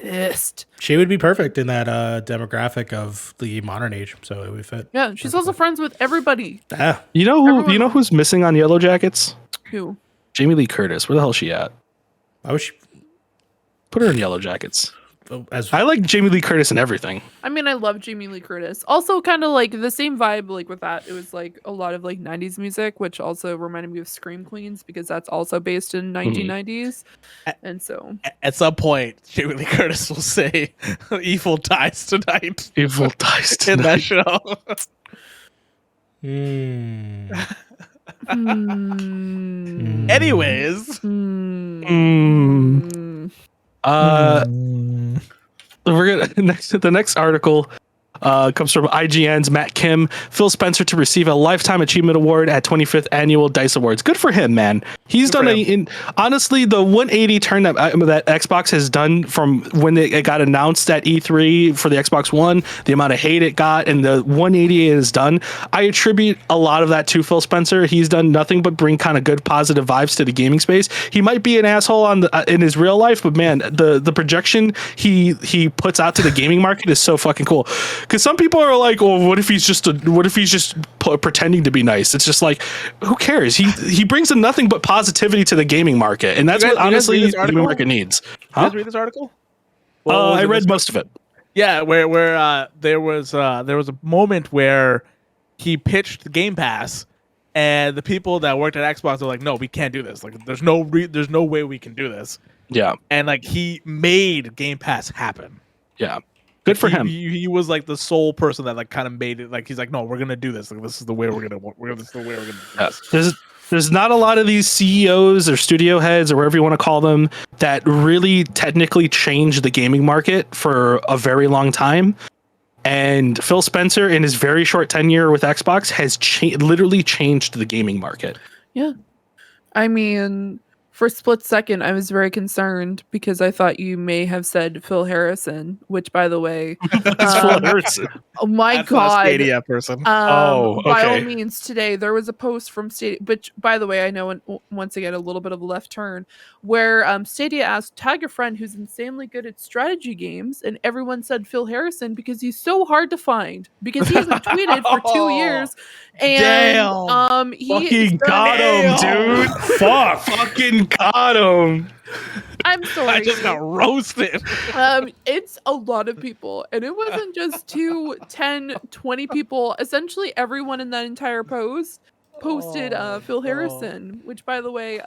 Pissed. She would be perfect in that demographic of the modern age, so it would fit. Yeah, she's also friends with everybody. Ah, You know who? Everyone- You know who's missing on Yellow Jackets? Who? Jamie Lee Curtis. Where the hell is she at? I wish. Put her in Yellow Jackets. As I like Jamie Lee Curtis and everything. I mean, I love Jamie Lee Curtis. Also, kind of like the same vibe, like with that. It was like a lot of like 90s music, which also reminded me of Scream Queens because that's also based in 1990s. And so, At some point, Jamie Lee Curtis will say, "Evil dies tonight" Evil dies in that tonight. show. Anyways, We're gonna the next article comes from IGN's Matt Kim. Phil Spencer to receive a Lifetime Achievement Award at 25th Annual DICE Awards. Good for him, man. He's done honestly the 180 turn that Xbox has done from when it got announced at E3 for the Xbox One, the amount of hate it got, and the 180 it has done. I attribute a lot of that to Phil Spencer. He's done nothing but bring kind of good positive vibes to the gaming space. He might be an asshole in his real life, but man, the projection he puts out to the gaming market is so fucking cool. Because some people are like, "Oh, what if he's just pretending to be nice?" It's just like, who cares? He brings in nothing but positivity to the gaming market, and that's You guys- what you guys honestly read this the article? gaming market needs. Did you guys read this article? I read most of it. Yeah, where there was a moment where he pitched the Game Pass, and the people that worked at Xbox were like, "No, we can't do this. Like, there's no way we can do this." Yeah, And like he made Game Pass happen. yeah. Good for him. He was like the sole person that like kind of made it. Like he's like, "No, we're gonna do this. Like this is the way we're gonna. This is the way we're gonna." Do this. There's not a lot of these CEOs or studio heads or whatever you want to call them that really technically changed the gaming market for a very long time. And Phil Spencer, in his very short tenure with Xbox, has literally changed the gaming market. yeah. I mean, for a split second, I was very concerned because I thought you may have said Phil Harrison, which, by the way, oh my That's not a God. Stadia person. By all okay. means, today there was a post from Stadia, which, by the way, I know once again a little bit of a left turn, where Stadia asked, "Tag a friend who's insanely good at strategy games," and everyone said Phil Harrison because he's so hard to find because he hasn't tweeted for 2 years, and he Fucking got him, dude. Fucking got him. I'm sorry. I just got roasted. It's a lot of people, and it wasn't just 2, 10, 20 people. Essentially, everyone in that entire post posted Phil Harrison, which, by the way,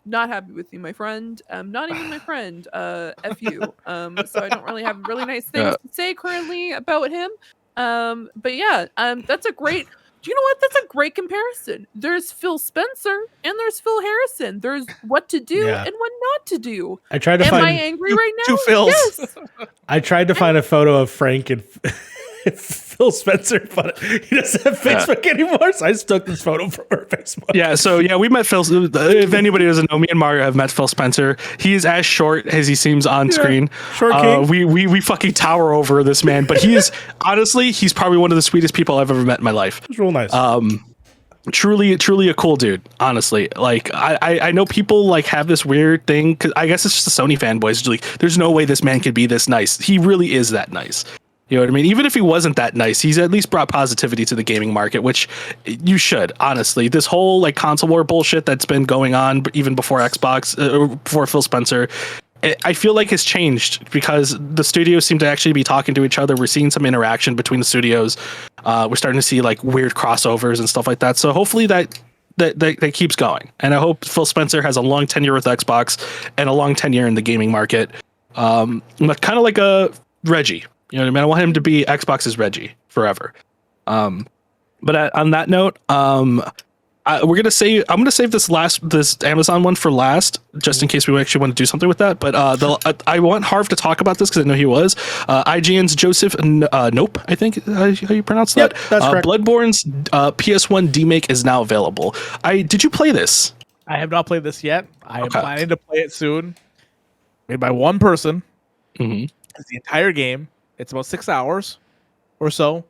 not happy with you, my friend. Not even my friend. F you. So I don't really have really nice things to say currently about him. But yeah, that's a great. Do you know what? That's a great comparison. There's Phil Spencer and there's Phil Harrison. There's what to do and what not to do. I tried to Am find I angry right now? two Phils. Yes. I tried to find a photo of Frank and Phil Spencer, but he doesn't have Facebook anymore, so I just took this photo from her Facebook. Yeah, so yeah, we met Phil. If anybody doesn't know, me and Mario have met Phil Spencer. He's as short as he seems on screen. Short king. We fucking tower over this man, but he is honestly, he's probably one of the sweetest people I've ever met in my life. It's real nice. Truly a cool dude, honestly. Like I know people like have this weird thing, because I guess it's just the Sony fanboys. Like, there's no way this man could be this nice. He really is that nice. You know what I mean? Even if he wasn't that nice, he's at least brought positivity to the gaming market, which you should, honestly. This whole like console war bullshit that's been going on even before Xbox, before Phil Spencer, I feel like has changed because the studios seem to actually be talking to each other. We're seeing some interaction between the studios. We're starting to see like weird crossovers and stuff like that. So hopefully that keeps going. And I hope Phil Spencer has a long tenure with Xbox and a long tenure in the gaming market. Kind of like a Reggie. You know what I mean? I want him to be Xbox's Reggie forever. But on that note, I'm gonna save this Amazon one for last, just in case we actually want to do something with that. But I want Harv to talk about this because I know he was. IGN's Joseph Nope, I think how you pronounce that. Yep, that's correct. Bloodborne's PS1 demake is now available. Did you play this? I have not played this yet. I am planning to play it soon. Made by one person. Mm-hmm. It's the entire game. It's about 6 hours or so.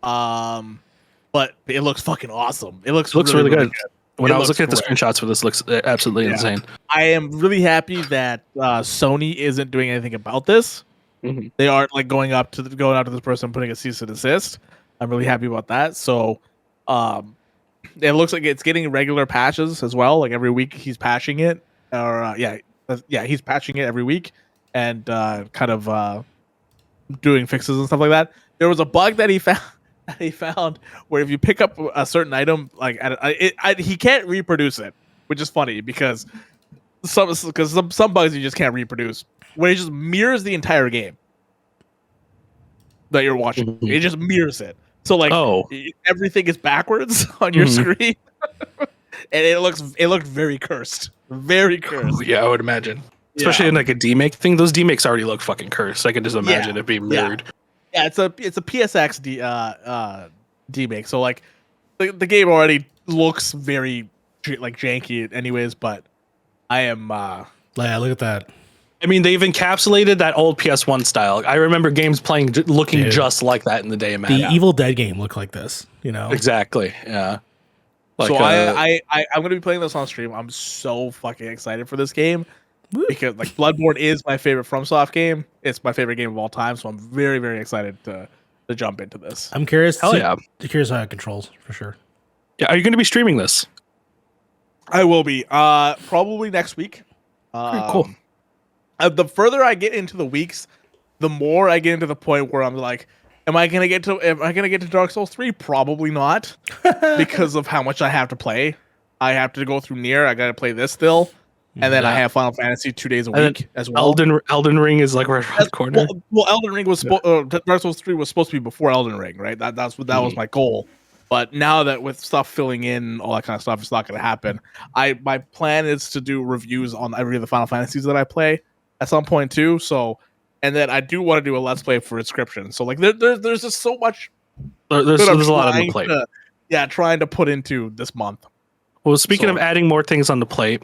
But it looks fucking awesome. It looks really good. When I was looking at the screenshots for this, looks absolutely insane. I am really happy that Sony isn't doing anything about this. Mm-hmm. They aren't like going out to this person and putting a cease and desist. I'm really happy about that. So it looks like it's getting regular patches as well. Like every week he's patching it. He's patching it every week and kind of doing fixes and stuff like that. There was a bug that he found where if you pick up a certain item, like he can't reproduce it, which is funny because some bugs you just can't reproduce. Where it just mirrors the entire game that you're watching. Mm-hmm. It just mirrors it. So like everything is backwards on your screen, and it looked very cursed. Very cursed. Oh, yeah, I would imagine. Especially in like a demake thing. Those demakes already look fucking cursed. I can just imagine it being mirrored. Yeah, it's a PSX demake. So like the game already looks very like janky anyways, but I am look at that. I mean, they've encapsulated that old PS1 style. I remember games looking just like that in the day, man. The Evil Dead game looked like this, you know. Exactly. Yeah. Like, so I'm gonna be playing this on stream. I'm so fucking excited for this game. Because like Bloodborne is my favorite FromSoft game. It's my favorite game of all time, so I'm very, very excited to jump into this. I'm curious. Curious how it controls for sure. Yeah, are you going to be streaming this? I will be. Probably next week. Cool. The further I get into the weeks, the more I get into the point where I'm like, am I gonna get to Dark Souls 3? Probably not, because of how much I have to play. I have to go through Nier. I gotta play this still. And then I have Final Fantasy 2 days a week as well. Elden Ring is like right around the corner. Well, Elden Ring was Dark Souls 3 was supposed to be before Elden Ring, right? That was my goal. But now that with stuff filling in, all that kind of stuff, it's not going to happen. My plan is to do reviews on every of the Final Fantasies that I play at some point too. So, and then I do want to do a Let's Play for Inscription. So like there's just so much. There's a lot on the plate. Trying to put into this month. Well, speaking of adding more things on the plate.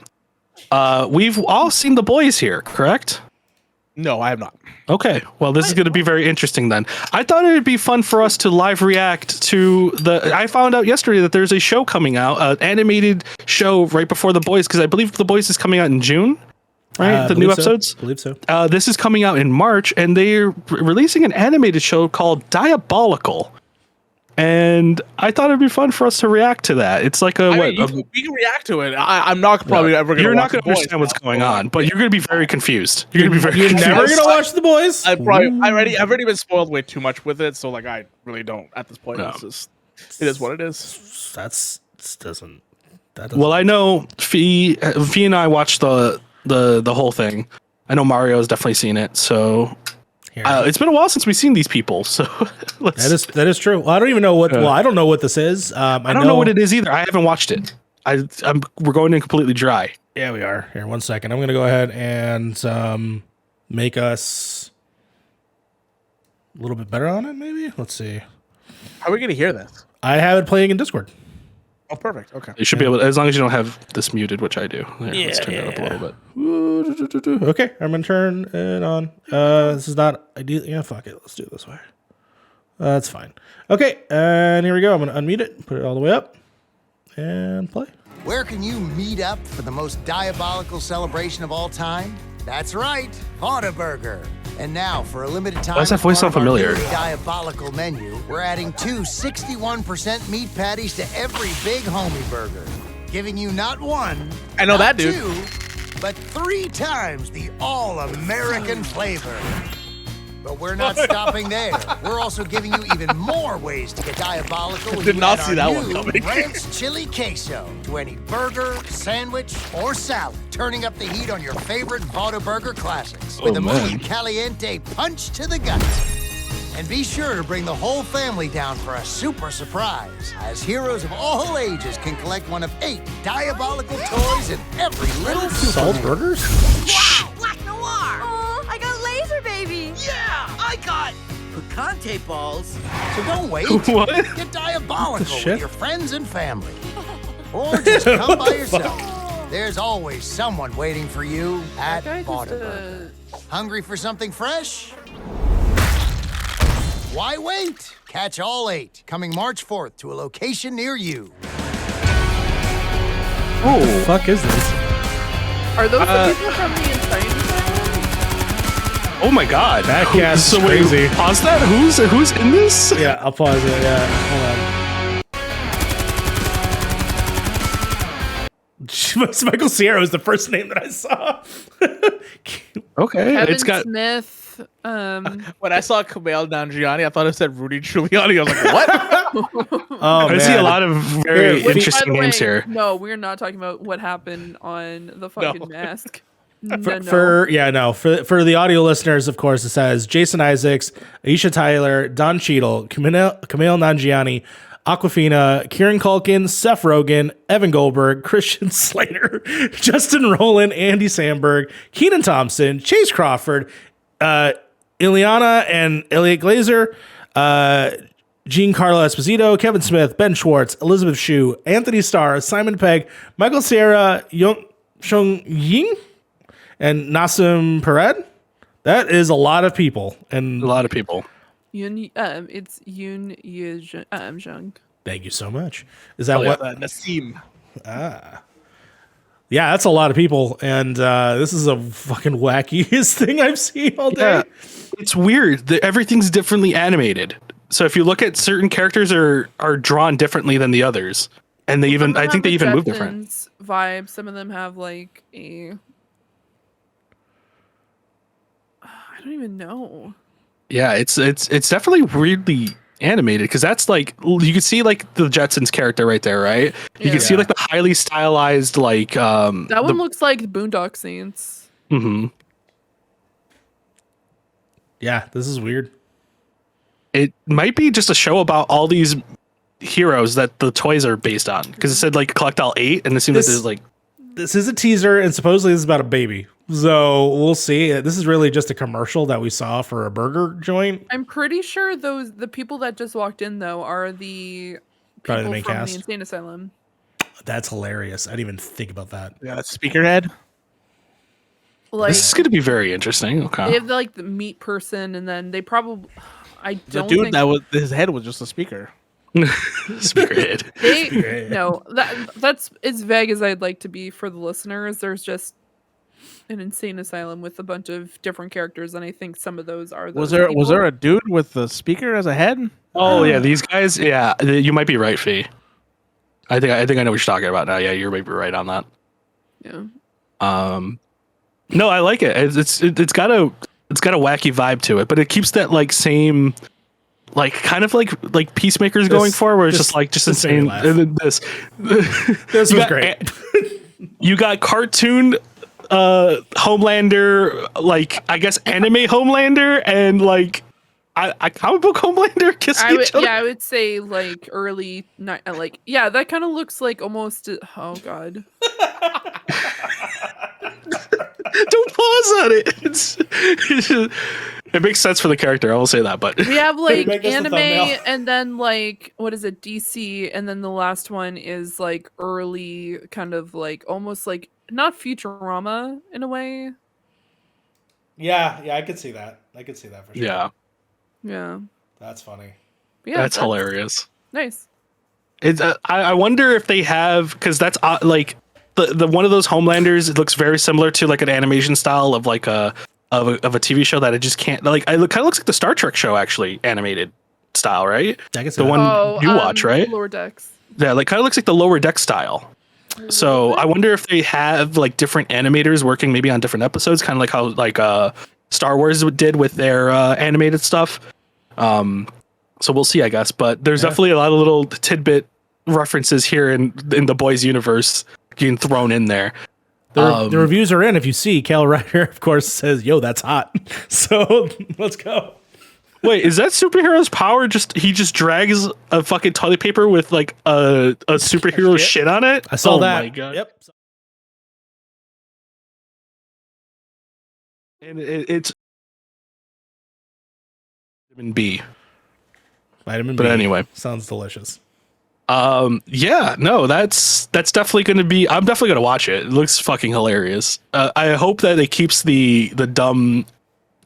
We've all seen The Boys here, correct? No, I have not. Okay, well, this is going to be very interesting then. I thought it would be fun for us to live react to I found out yesterday that there's a show coming out, an animated show right before The Boys, because I believe The Boys is coming out in June, right? The new episodes? I believe so. This is coming out in March, and they're releasing an animated show called Diabolical. And I thought it'd be fun for us to react to that. It's like I mean, we can react to it. I'm not probably ever going to. You're not going to understand what's going on, but you're going to be very confused. You're going to be very. You're confused. never gonna watch The Boys. I've already been spoiled way too much with it, so like I really don't at this point. No. It's just, it is what it is. That doesn't. Well, I know Fee and I watched the whole thing. I know Mario's definitely seen it, so it's been a while since we've seen these people. So that is true. Well, I don't even know what. Well, I don't know what this is. I don't know what it is either. I haven't watched it. We're going in completely dry. Yeah, we are. Here, 1 second. I'm gonna go ahead and make us a little bit better on it. Maybe. Let's see. How are we gonna hear this? I have it playing in Discord. Oh, perfect. Okay. You should be able to, as long as you don't have this muted, which I do. Here, let's turn it up a little bit. Okay, I'm gonna turn it on. This is not ideal. Yeah, fuck it. Let's do it this way. That's fine. Okay, and here we go. I'm gonna unmute it, put it all the way up, and play. Where can you meet up for the most diabolical celebration of all time? That's right, Whataburger. And now, for a limited time, why does that voice sound familiar? Diabolical menu, we're adding 2 61% meat patties to every Big Homie burger, giving you not one, I know not that dude, 2, but 3 times the all-American flavor. But we're not stopping there. We're also giving you even more ways to get diabolical. Did not see that one coming. Ranch chili queso to any burger, sandwich, or salad, turning up the heat on your favorite Whataburger classics with a muy caliente punch to the gut. And be sure to bring the whole family down for a super surprise, as heroes of all ages can collect one of 8 diabolical toys in every little Salt burgers? Wow, Black Noir! Oh, I got Laser Baby! Yeah, I got Picante balls. So don't wait. What? Get diabolical Shit. with your friends and family. Or just come by yourself. There's always someone waiting for you at Whataburger. Hungry for something fresh? Why wait? Catch all 8, coming March 4th to a location near you. Oh, what the fuck is this? Are those the people from the Insane Asylum? Oh my god, That cast is wait, crazy. pause that. Who's in this? Yeah, I'll pause it. Yeah, hold on. Michael Cera was the first name that I saw. Okay, Kevin it's got. Smith. when I saw Kumail Nanjiani, I thought it said Rudy Giuliani. I was like, what? Oh, I see a lot of very Which, interesting By the names way, here. No, we're not talking about what happened on the fucking mask. For the audio listeners, of course, it says Jason Isaacs, Aisha Tyler, Don Cheadle, Kumail Nanjiani, Aquafina, Kieran Culkin, Seth Rogen, Evan Goldberg, Christian Slater, Justin Rowland, Andy Samberg, Keenan Thompson, Chase Crawford, Ileana and Elliot Glazer, Giancarlo Esposito, Kevin Smith, Ben Schwartz, Elizabeth Shue, Anthony Starr, Simon Pegg, Michael Cera, Shung Ying, and Nassim Pered. That is a lot of people. And A lot of people. It's Yoon Jung. thank you so much. Is that what? Nassim. Yeah, that's a lot of people. And this is a fucking wackiest thing I've seen all day. Yeah, it's weird. Everything's differently animated. So if you look at certain characters are drawn differently than the others, and they even I think they even move different. Vibe. Some of them have like a. I don't even know. Yeah, it's definitely weirdly animated because that's like you can see like the Jetsons character right there, right? You can see like the highly stylized like that one looks like Boondock Saints. Mm-hmm. Yeah, this is weird. It might be just a show about all these heroes that the toys are based on because it said like collect all 8, and it seems like there's like this is a teaser, and supposedly this is about a baby. So we'll see. This is really just a commercial that we saw for a burger joint. I'm pretty sure the people that just walked in though are the Probably people the main from cast. the Insane Asylum. That's hilarious. I didn't even think about that. Yeah, that's Speakerhead. Like this is going to be very interesting. Okay. they have like the meat person, and then they probably I The don't dude think that was his head was just a speaker. Speakerhead. no, that's as vague as I'd like to be for the listeners. There's just an insane asylum with a bunch of different characters, and I think some of those are. Was there a dude with the speaker as a head? Oh yeah, these guys. Yeah, you might be right, Fee. I think I know what you're talking about now. Yeah, you're maybe right on that. Yeah. No, I like it. It's got a wacky vibe to it, but it keeps that like same, like kind of like Peacemaker's going for, where it's just insane. And then this This was great. You got cartoon Homelander, like I guess anime Homelander, and like I comic book Homelander kissing each other. Yeah, I would say like early, like yeah, that kind of looks like almost. Oh god. Don't pause on it. It makes sense for the character. I will say that, but We have like Make this the anime, thumbnail. and then like what is it, DC, and then the last one is like early, kind of like almost like not Futurama in a way. Yeah, I could see that. I could see that for sure. yeah, Yeah, That's funny. but yeah, that's hilarious. Nice. It's I wonder if they have, because that's like the one of those Homelanders. It looks very similar to like an animation style of like a TV show that I just can't like. It kind of looks like the Star Trek show, actually animated style, right? I can see The that. one you watch, right? Lower Decks. Yeah, like kind of looks like the Lower Deck style. So I wonder if they have like different animators working maybe on different episodes, kind of like how like Star Wars did with their animated stuff. So we'll see, I guess. But there's definitely a lot of little tidbit references here in the boys universe getting thrown in there. The reviews are in. If you see, Karl Ryder, of course, says, "Yo, that's hot." So let's go. Wait, is that superhero's power? He just drags a fucking toilet paper with like a superhero shit on it? I saw that. My God. Yep. And it's vitamin B. Vitamin But B. anyway. Sounds delicious. Yeah, no, that's definitely going to be. I'm definitely going to watch it. It looks fucking hilarious. I hope that it keeps the dumb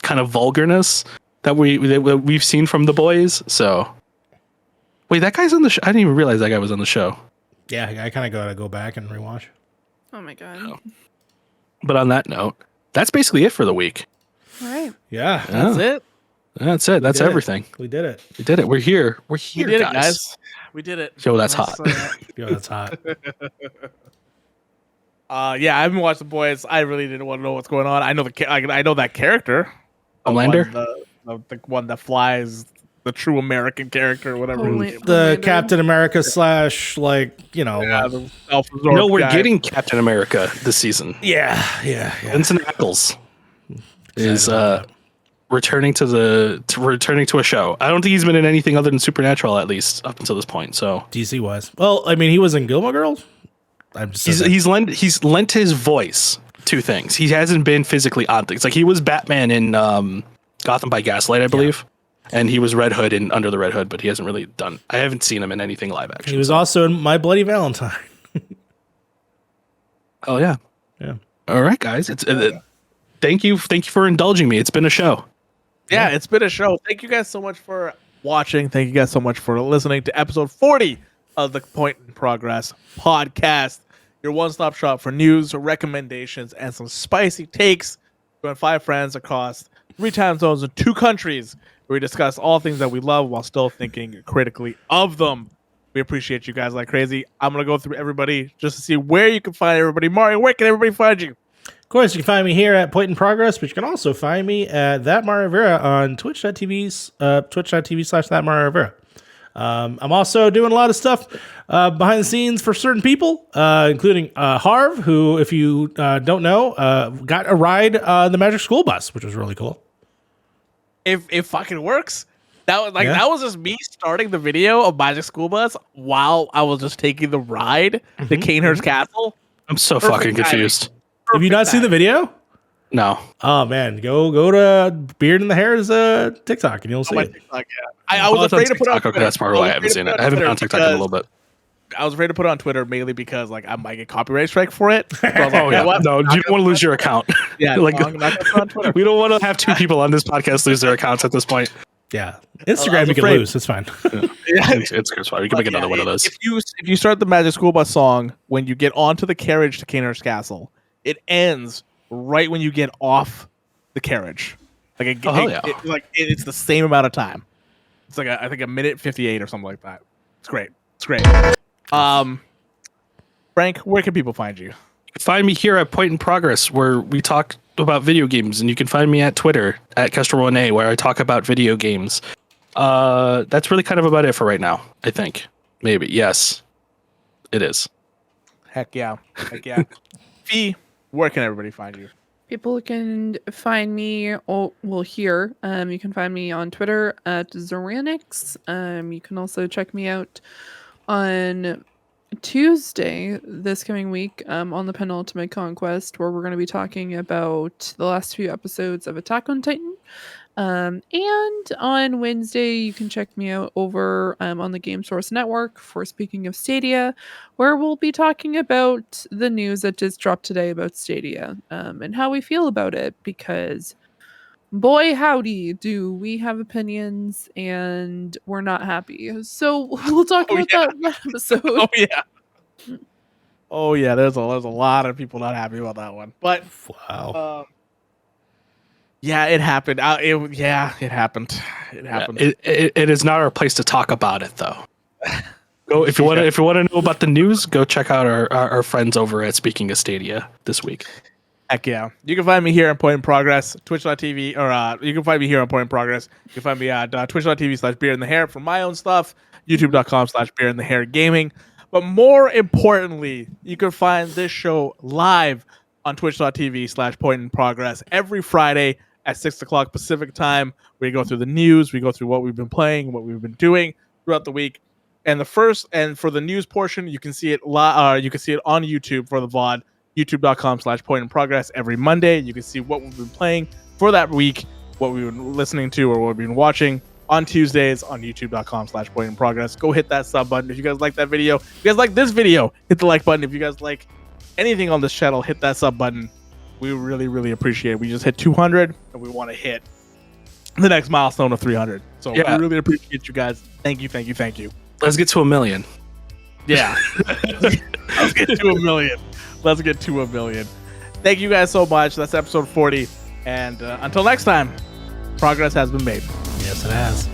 kind of vulgarness that we've seen from the boys. So, wait, that guy's on the show. I didn't even realize that guy was on the show. Yeah, I kind of gotta go back and rewatch. Oh my god. Oh. But on that note, that's basically it for the week. All right. Yeah, That's it. That's it. That's did it. everything. we did it. We did it. We're here. We're We here, did it, guys. We did it. Yo, that's hot. Yo, that's hot. Yeah, I haven't watched the boys. I really didn't want to know what's going on. I know I know that character. Homelander? The one that flies, the true American character, whatever. Holy- The Homelander. Captain America / like The self-absorbed No, we're guy. getting Captain America this season. yeah. Vincent Ackles is about that. returning to a show. I don't think he's been in anything other than Supernatural, at least up until this point. So DC wise. Well, I mean, he was in Gilmore Girls. I'm just he's lent his voice to things. He hasn't been physically on things. Like he was Batman in Gotham by Gaslight, I believe, and he was Red Hood in Under the Red Hood, but he hasn't really done. I haven't seen him in anything live action. He was also in My Bloody Valentine. Oh yeah. All right, guys. It's thank you for indulging me. It's been a show. Yeah, it's been a show. Thank you guys so much for watching. Thank you guys so much for listening to episode 40 of the Point in Progress podcast. Your one-stop shop for news, recommendations, and some spicy takes. Join 5 friends across 3 time zones in 2 countries where we discuss all things that we love while still thinking critically of them. We appreciate you guys like crazy. I'm going to go through everybody just to see where you can find everybody. Mario, where can everybody find you? Of course, you can find me here at Point in Progress, but you can also find me at That Rivera on twitch.tv/ThatMarioRivera. I'm also doing a lot of stuff behind the scenes for certain people, including Harv, who, if you don't know, got a ride on the Magic School Bus, which was really cool. If it fucking works. That was Yeah. that was just me starting the video of Magic School Bus while I was just taking the ride to Canehurst Castle. I'm so Perfect fucking timing. confused. Have you not seen the video? No. Oh man, go to Beard in the Hair's TikTok and you'll see My it. TikTok, yeah. I was afraid to put it on Okay, Twitter. that's probably why I haven't seen it. I haven't been on TikTok in a little bit. I was afraid to put it on Twitter mainly because like I might get copyright strike for it. So I was like, Oh you know yeah, what? no, you don't want to lose your account. Yeah, like I'm not gonna put it on Twitter. we don't want to have 2 people on this podcast lose their accounts at this point. Yeah, I Instagram was you can afraid. lose. It's fine. It's fine. We can make another one of those. If you start the Magic School Bus song when you get onto the carriage to Canehurst Castle, it ends right when you get off the carriage. Like Oh, hell yeah. it's the same amount of time. It's like I think a minute 58 or something like that. It's great. It's great. Frank, where can people find you? Find me here at Point in Progress, where we talk about video games, and you can find me at Twitter at Kestrel1A, where I talk about video games. That's really kind of about it for right now, I think. Maybe. Yes, it is. Heck yeah. Heck yeah. Fee, where can everybody find you? People can find me, here. You can find me on Twitter at Zoranix. You can also check me out on Tuesday this coming week on the Penultimate Conquest, where we're going to be talking about the last few episodes of Attack on Titan. And on Wednesday, you can check me out over on the Game Source Network for Speaking of Stadia, where we'll be talking about the news that just dropped today about Stadia and how we feel about it, because boy howdy do we have opinions and we're not happy. So we'll talk about that in that episode. Oh yeah. Oh yeah, there's a lot of people not happy about that one. But Wow. yeah, it happened. It happened. It happened. It is not our place to talk about it, though. Go if you want to know about the news, go check out our friends over at Speaking of Stadia this week. Heck yeah. You can find me here on Point in Progress, twitch.tv, or you can find me here on Point in Progress. You can find me at twitch.tv/beerinthehair for my own stuff, youtube.com/beerinthehairgaming. But more importantly, you can find this show live on twitch.tv/pointinprogress every Friday at 6 o'clock Pacific time. We go through the news, we go through what we've been playing, what we've been doing throughout the week. And for the news portion, you can see it you can see it on YouTube for the VOD, youtube.com/pointinprogress every Monday. You can see what we've been playing for that week, what we've been listening to, or what we've been watching on Tuesdays on youtube.com/pointinprogress. Go hit that sub button if you guys like that video. If you guys like this video, hit the like button. If you guys like anything on this channel, hit that sub button. We really, really appreciate it. We just hit 200 and we want to hit the next milestone of 300. So yeah. We really appreciate you guys. Thank you, thank you, thank you. Let's get to 1 million. Yeah. Let's get to 1 million. Let's get to 1 million. Thank you guys so much. That's episode 40. And until next time, progress has been made. Yes, it has.